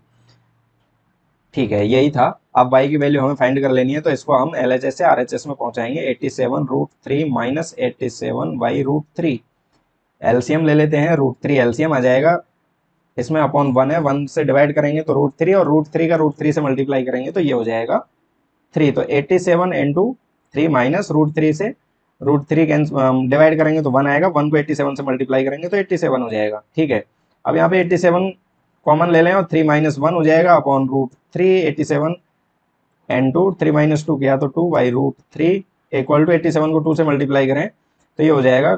ठीक है, यही था। अब y की वैल्यू हमें फाइंड कर लेनी है, तो इसको हम LHS से RHS में पहुंचाएंगे। 87√3 माइनस 87/√3। एलसीएम ले लेते हैं, √3 एलसीएम आ जाएगा, इसमें अपॉन 1 है, 1 से डिवाइड करेंगे तो √3, और √3 का √3 से मल्टीप्लाई करेंगे तो ये हो जाएगा 3। तो 87 इंटू 3 माइनस √3 से √3 डिवाइड करेंगे तो 1 आएगा, 1 को 87 से मल्टीप्लाई करेंगे तो 87 हो जाएगा। ठीक है, अब यहाँ पे 87 कॉमन ले लें और 3 माइनस 1 हो जाएगा अपॉन √3। 87 इंटू 3 माइनस 2 किया तो 2/√3 इक्वल टू 87 को 2 से मल्टीप्लाई करें तो ये हो जाएगा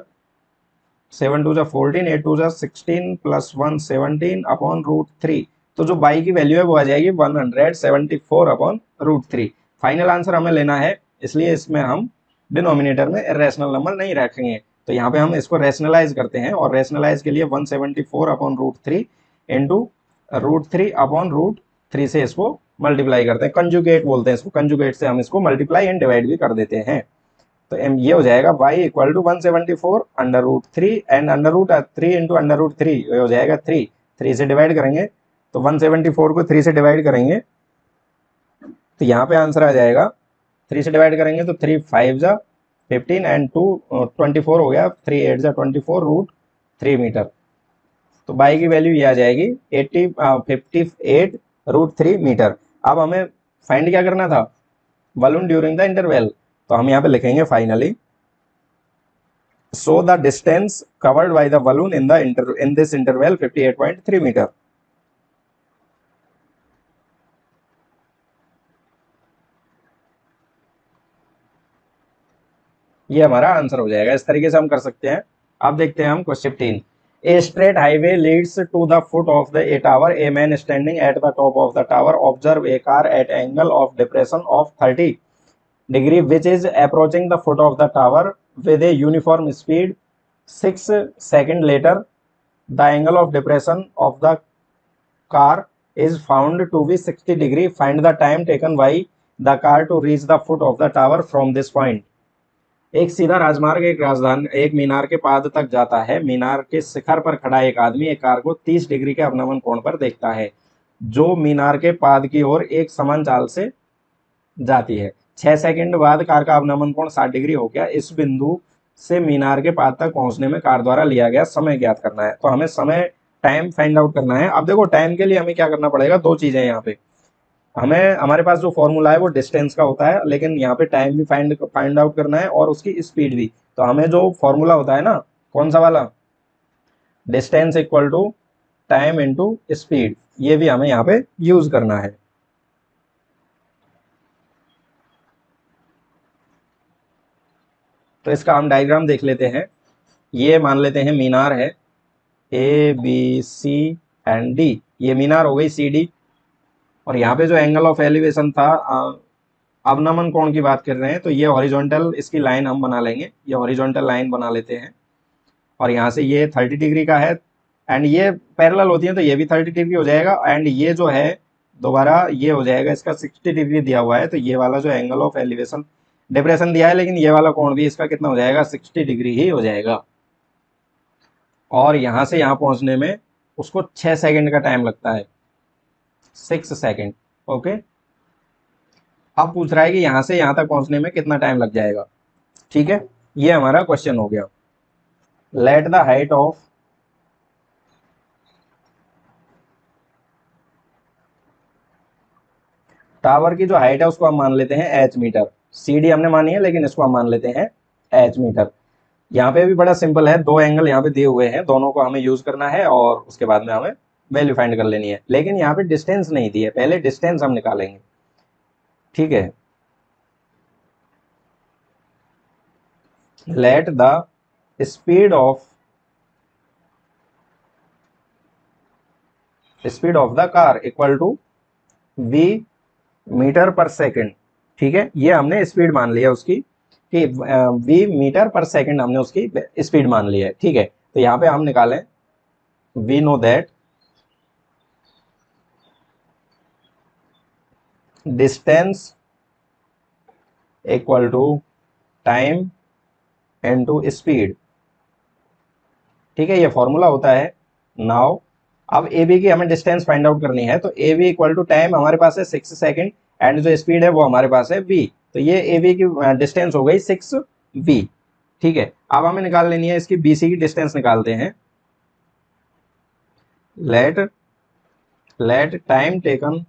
7 2 14, 8 2 16 प्लस 1 17 अपॉन √3। तो जो y की वैल्यू है वो आ जाएगी 174/√3। फाइनल आंसर हमें लेना है, इसलिए इसमें हम डिनोमिनेटर में इरेशनल नंबर नहीं रखेंगे। तो यहाँ पे हम इसको रैशनलाइज करते हैं, और रैशनलाइज के लिए 174/√3 इंटू √3/√3 से इसको मल्टीप्लाई करते हैं। कंजुगेट बोलते हैं इसको, कंजुगेट से हम इसको मल्टीप्लाई एंड डिवाइड भी कर देते हैं। तो ये हो जाएगा y equal to 174/√3 and √3 into √3 हो जाएगा 3। 3 से डिवाइड करेंगे तो 174 को 3 से डिवाइड करेंगे तो यहाँ पे आंसर आ जाएगा। 3 से डिवाइड करेंगे तो 3 5 जा 15 एंड 2 24 हो गया, 3 8 जा 24√3 मीटर। तो y की वैल्यू ये आ जाएगी 58√3 मीटर। अब हमें फाइंड क्या करना था, बलून ड्यूरिंग द इंटरवल। तो हम यहाँ पे लिखेंगे finally so the distance covered by the balloon in this interval 58.3 metre. ये हमारा आंसर हो जाएगा। इस तरीके से हम कर सकते हैं। अब देखते हैं हम question 15। A straight highway leads to the foot of the a tower. A man standing at the top of the tower observe a car at angle of depression of 30 degree which is approaching the foot of the tower with a uniform speed. 6 seconds later the angle of depression of the car is found to be 60 degree. Find the time taken by the car to reach the foot of the tower from this point. एक सीधा राजमार्ग एक मीनार के पाद तक जाता है। मीनार के शिखर पर खड़ा एक आदमी एक कार को 30 डिग्री के अवनमन कोण पर देखता है, जो मीनार के पाद की ओर एक समान चाल से जाती है। 6 सेकंड बाद कार का अवनमन कोण 60 डिग्री हो गया। इस बिंदु से मीनार के पाद तक पहुंचने में कार द्वारा लिया गया समय ज्ञात करना है। तो हमें समय टाइम फाइंड आउट करना है। अब देखो टाइम के लिए हमें क्या करना पड़ेगा, दो चीजें यहाँ पे। हमें हमारे पास जो फॉर्मूला है वो डिस्टेंस का होता है, लेकिन यहाँ पे टाइम भी फाइंड आउट करना है और उसकी स्पीड भी। तो हमें जो फॉर्मूला होता है ना, कौन सा वाला, distance equal to time into speed, ये भी हमें यहाँ पे यूज करना है। तो इसका हम डायग्राम देख लेते हैं। ये मान लेते हैं मीनार है ABC एंड D, ये मीनार हो गई CD। और यहाँ पे जो एंगल ऑफ एलिवेशन था, अवनमन कोण की बात कर रहे हैं, तो ये हॉरिजॉन्टल इसकी लाइन हम बना लेंगे। ये हॉरिजॉन्टल लाइन बना लेते हैं और यहाँ से ये 30 डिग्री का है एंड ये पैरेलल होती है तो ये भी 30 डिग्री हो जाएगा। एंड ये जो है दोबारा ये हो जाएगा, इसका 60 डिग्री दिया हुआ है, तो ये वाला जो एंगल ऑफ एलिवेशन डिप्रेशन दिया है, लेकिन ये वाला कोण भी इसका कितना हो जाएगा, 60 डिग्री ही हो जाएगा। और यहाँ से यहाँ पहुँचने में उसको 6 सेकंड का टाइम लगता है, 6 सेकंड। ओके, अब पूछ रहा है कि यहाँ से यहाँ तक पहुँचने में कितना टाइम लग जाएगा। ठीक है, ये हमारा क्वेश्चन हो गया। Late the height of tower की जो हाइट है उसको हम मान लेते हैं h मीटर। CD हमने मानी है, लेकिन इसको हम मान लेते हैं h मीटर। यहाँ पे भी बड़ा सिंपल है, दो एंगल यहाँ पे दिए हुए हैं, दोनों को हमें यूज करना है और उसके बाद में हमें वैल्यू फाइंड कर लेनी है। लेकिन यहाँ पे डिस्टेंस नहीं दी है, पहले डिस्टेंस हम निकालेंगे, ठीक है। Let the speed of the car equal to V metre per second, ठीक है। ये हमने स्पीड मान लिया उसकी कि वी मीटर पर सेकेंड हमने उसकी स्पीड मान ली है, ठीक है। तो यहाँ पे हम निकालें, we know that distance equal to time into speed, ठीक है, ये फॉर्मूला होता है। नाउ अब ए बी की हमें डिस्टेंस फाइंड आउट करनी है, तो A B equal to time हमारे पास है 6 सेकेंड एंड जो स्पीड है वो हमारे पास है v। तो ये ए बी की डिस्टेंस हो गई 6v, ठीक है। अब हमें निकाल लेनी है इसकी बी सी की डिस्टेंस, निकालते हैं। Let time taken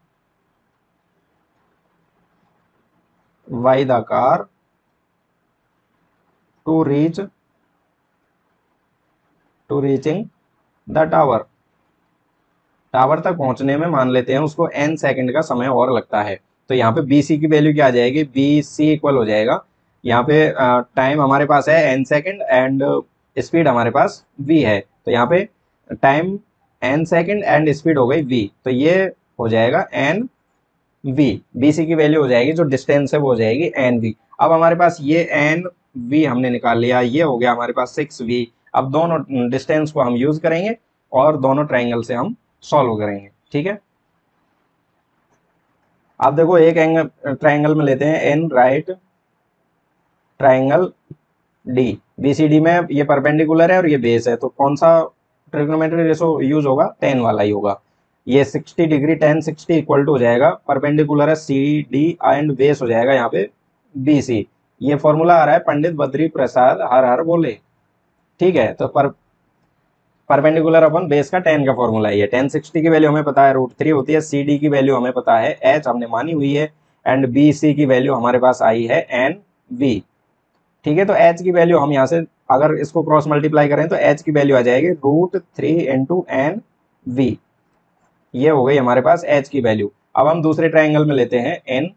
by the car to reaching the tower, tower तक पहुंचने में मान लेते हैं उसको n सेकंड का समय और लगता है। तो यहाँ पे बी सी की वैल्यू क्या आ जाएगी, बी सी इक्वल हो जाएगा, यहाँ पे टाइम हमारे पास है n सेकंड एंड स्पीड हमारे पास v है। तो यहाँ पे time n second and speed हो गई v, तो ये हो जाएगा n v, बी सी की वैल्यू हो जाएगी, जो डिस्टेंस है वो हो जाएगी n v। अब हमारे पास ये n v हमने निकाल लिया, ये हो गया हमारे पास 6v। अब दोनों डिस्टेंस को हम यूज करेंगे और दोनों ट्राइंगल से हम सॉल्व करेंगे, ठीक है। आप देखो एक एंगल ट्राइंगल में लेते हैं N right triangle D, BCD में ये परपेंडिकुलर है और ये बेस है, तो कौन सा ट्रिग्नोमेट्री रेशो यूज होगा, 10 वाला ही होगा। ये 60 डिग्री 10 60 इक्वल टू हो जाएगा, परपेंडिकुलर है सी डी एंड बेस हो जाएगा यहाँ पे बी सी। ये फॉर्मूला आ रहा है पंडित बद्री प्रसाद हर हर बोले, ठीक है। तो परपेंडिकुलर अपन बेस का 10 का फॉर्मूला है ये। 1060 की वैल्यू हमें पता है √3 होती है, सी डी की वैल्यू हमें पता है एच हमने मानी हुई है एंड बी सी की वैल्यू हमारे पास आई है एन वी, ठीक है। तो एच की वैल्यू हम यहाँ से अगर इसको क्रॉस मल्टीप्लाई करें तो एच की वैल्यू आ जाएगी √3 इंटू एन वी, ये हो गई हमारे पास एच की वैल्यू। अब हम दूसरे ट्राइंगल में लेते हैं N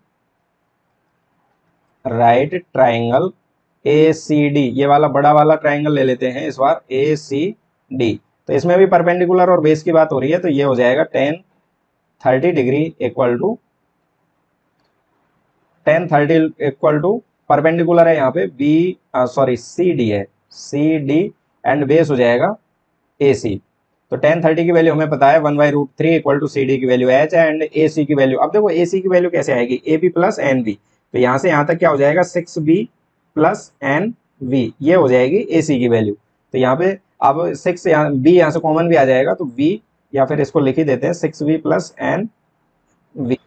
right triangle A C D, ये वाला बड़ा वाला ट्राइंगल ले लेते हैं इस बार, ए सी डी। तो इसमें भी परपेंडिकुलर और बेस की बात हो रही है, तो ये हो जाएगा 1030 degree equal to 1030 equal to perpendicular है यहाँ पे बी सॉरी सी डी है, सी डी एंड बेस हो जाएगा ए सी। तो 1030 की वैल्यू हमें पता है 1/√3 इक्वल टू सी डी की value H and A C की वैल्यू। अब देखो ए सी की वैल्यू कैसे आएगी, A B plus N B, तो यहाँ से यहाँ तक क्या हो जाएगा 6b प्लस एन वी, ये हो जाएगी ए सी की वैल्यू। तो यहाँ पे अब 6 यहाँ बी यहाँ से कॉमन भी आ जाएगा, तो वी या फिर इसको लिख ही देते हैं 6v प्लस एन वी।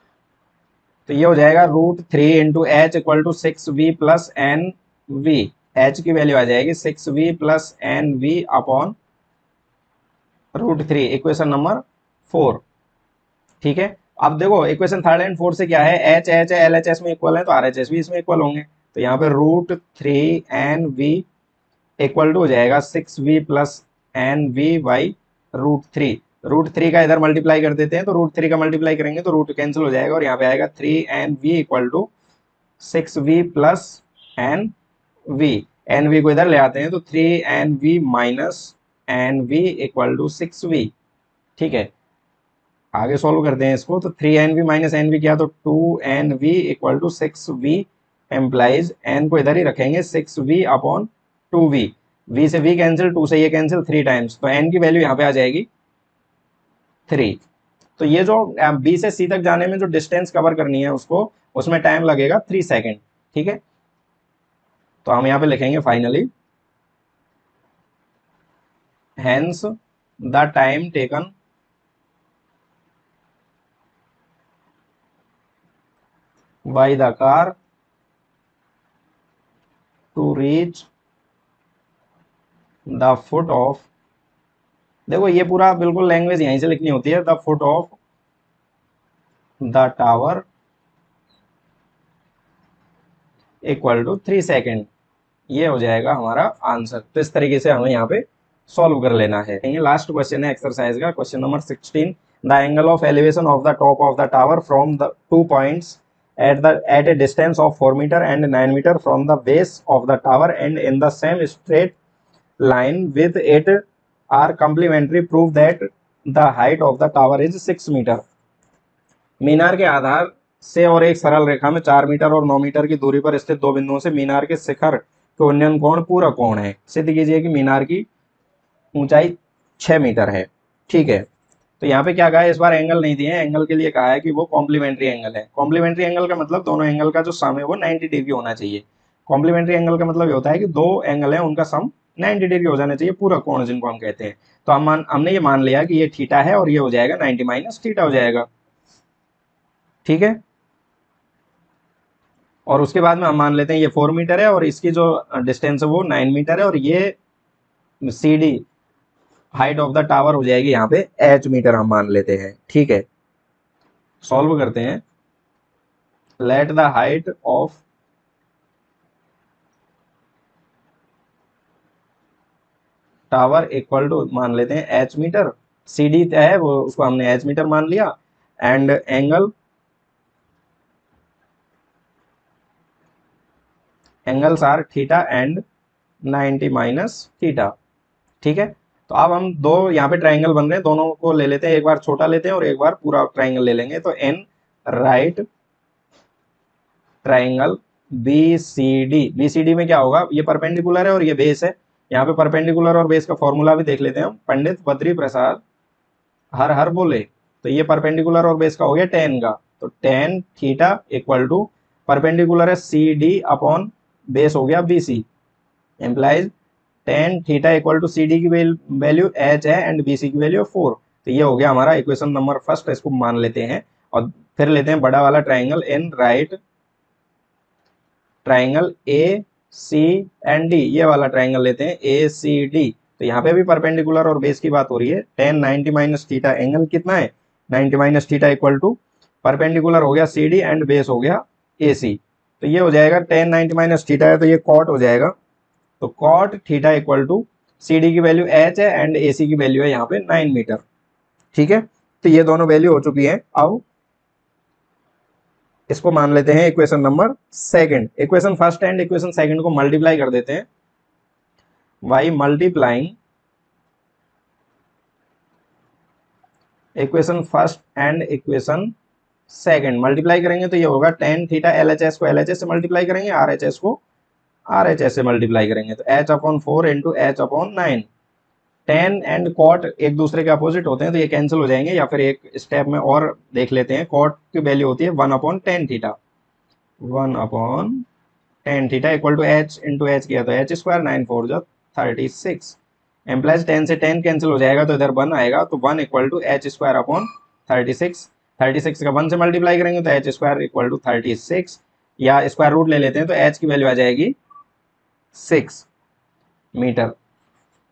तो ये हो जाएगा √3 into H equal to 6v plus N V, H की वैल्यू आ जाएगी 6v plus N V upon √3, equation number 4, ठीक है। अब देखो इक्वेशन थर्ड एंड फोर्थ से क्या है, H H L H S में इक्वल है तो आर एच एस भी इसमें इक्वल होंगे। तो यहाँ पे √3 एन वी इक्वल टू हो जाएगा 6v plus N we by √3। √3 का इधर मल्टीप्लाई कर देते हैं, तो √3 का मल्टीप्लाई करेंगे तो रूट कैंसिल हो जाएगा और यहाँ पे आएगा 3nv equal to 6v plus N V, N V को इधर ले आते हैं तो 3nv minus N V equal to 6v, ठीक है। आगे सॉल्व करते हैं इसको, तो 3nv माइनस एन वी क्या, तो 2nv equal to 6v employees N को इधर ही रखेंगे 6v अपॉन 2v, v से v कैंसिल, 2 से ये कैंसिल 3 टाइम्स, तो n की वैल्यू यहाँ पे आ जाएगी 3। तो ये जो बी से सी तक जाने में जो डिस्टेंस कवर करनी है उसको, उसमें टाइम लगेगा 3 सेकेंड, ठीक है। तो हम यहाँ पे लिखेंगे finally hence the time taken by the car to reach the foot of, देखो ये पूरा बिल्कुल लैंग्वेज यहीं से लिखनी होती है, the foot of the tower equal to 3 second, ये हो जाएगा हमारा आंसर। तो इस तरीके से हमें यहाँ पे सॉल्व कर लेना है। लास्ट क्वेश्चन है एक्सरसाइज का, question number 16। The angle of elevation of the top of the tower from the 2 points at a distance of 4 meter and 9 meter from the base of the tower and in the same straight line with it are complementary, prove that the height of the tower is 6 meter। मीनार के आधार से और एक सरल रेखा में 4 metre और 9 metre की दूरी पर स्थित दो बिंदुओं से मीनार के शिखर के उन्नयन कोण पूरा कोण है। सिद्ध कीजिए कि मीनार की ऊंचाई 6 मीटर है। ठीक है, तो यहाँ पे क्या कहा है, इस बार एंगल नहीं दिए हैं, एंगल के लिए कहा है कि वो कॉम्प्लीमेंट्री एंगल है। कॉम्प्लीमेंट्री एंगल का मतलब दोनों एंगल का जो सम है वो 90 डिग्री होना चाहिए। कॉम्प्लीमेंट्री एंगल का मतलब ये होता है कि दो एंगल है उनका सम 90 डिग्री हो जाना चाहिए, पूरा कोण जिनको हम कहते हैं। तो हमने ये मान लिया कि ये थीटा है और ये हो जाएगा 90 माइनस थीटा हो जाएगा। ठीक है, और उसके बाद में हम मान लेते हैं ये 4 मीटर है और इसकी जो डिस्टेंस है वो 9 मीटर है और ये C D height of the tower हो जाएगी यहाँ पे h मीटर हम मान लेते हैं। ठीक है, सॉल्व करते हैं। Let the height of tower equal to मान लेते हैं h मीटर, सी डी है वो उसको हमने h मीटर मान लिया, and angles are theta and 90 minus theta. ठीक है, तो अब हम दो यहाँ पे ट्राइंगल बन रहे हैं, दोनों को ले लेते हैं, एक बार छोटा लेते हैं और एक बार पूरा ट्राइंगल ले लेंगे। तो an right triangle B C D, B C D में क्या होगा, ये परपेंडिकुलर है और ये बेस है। यहाँ पे परपेंडिकुलर और बेस का फॉर्मूला भी देख लेते हैं हम। पंडित बद्री प्रसाद हर हर बोले, तो ये परपेंडिकुलर और बेस का हो गया टेन का, तो tan theta equal to perpendicular है सी डी अपॉन बेस हो गया B C, implies tan theta equal to C D की वैल्यू एच है एंड बी सी की वैल्यू 4। तो ये हो गया हमारा इक्वेशन नंबर फर्स्ट, इसको मान लेते हैं। और फिर लेते हैं बड़ा वाला triangle in right triangle A C and D, ये वाला ट्राइंगल लेते हैं ए सी डी। तो यहाँ पे भी परपेंडिकुलर और बेस की बात हो रही है। टेन 90 माइनस थीटा, एंगल कितना है 90 minus theta equal to perpendicular हो गया सी डी एंड बेस हो गया ए सी। तो ये हो जाएगा टेन 90 माइनस थीटा है तो ये कॉट हो जाएगा। तो cot theta equal to C D की वैल्यू एच है एंड ए सी की वैल्यू है यहाँ पे 9 मीटर। ठीक है, तो ये दोनों वैल्यू हो चुकी है। अब इसको मान लेते हैं equation number second. Equation first and equation second को मल्टीप्लाई कर देते हैं। By multiplying equation first and equation second, multiply करेंगे तो ये होगा tan theta L H S को एल एच एस से मल्टीप्लाई करेंगे, आर एच एस को आर एच एस से मल्टीप्लाई करेंगे, तो H upon 4 into H upon 9। Tan and cot एक दूसरे के अपोजिट होते हैं तो ये कैंसिल हो जाएंगे, या फिर एक स्टेप में और देख लेते हैं। कॉट की वैल्यू होती है 1 upon tan theta, 1 upon tan theta equal to H into H किया तो एच स्क्वायर 9 4 जो 36, एम्प्लाइज 10 से 10 कैंसिल हो जाएगा तो इधर 1 आएगा, तो 1 equal to H square upon 36। 36 का 1 से मल्टीप्लाई करेंगे तो एच स्क्वायर इक्वल टू 36, या स्क्वायर रूट ले लेते हैं तो एच की वैल्यू आ जाएगी 6 मीटर।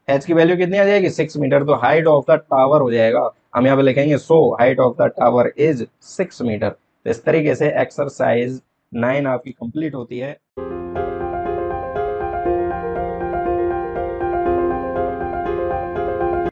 एच की वैल्यू कितनी आ जाएगी 6 मीटर। तो हाइट ऑफ द टावर हो जाएगा, हम यहाँ पे लिखेंगे so height of the tower is 6 metre. तो इस तरीके से एक्सरसाइज 9 आपकी कंप्लीट होती है।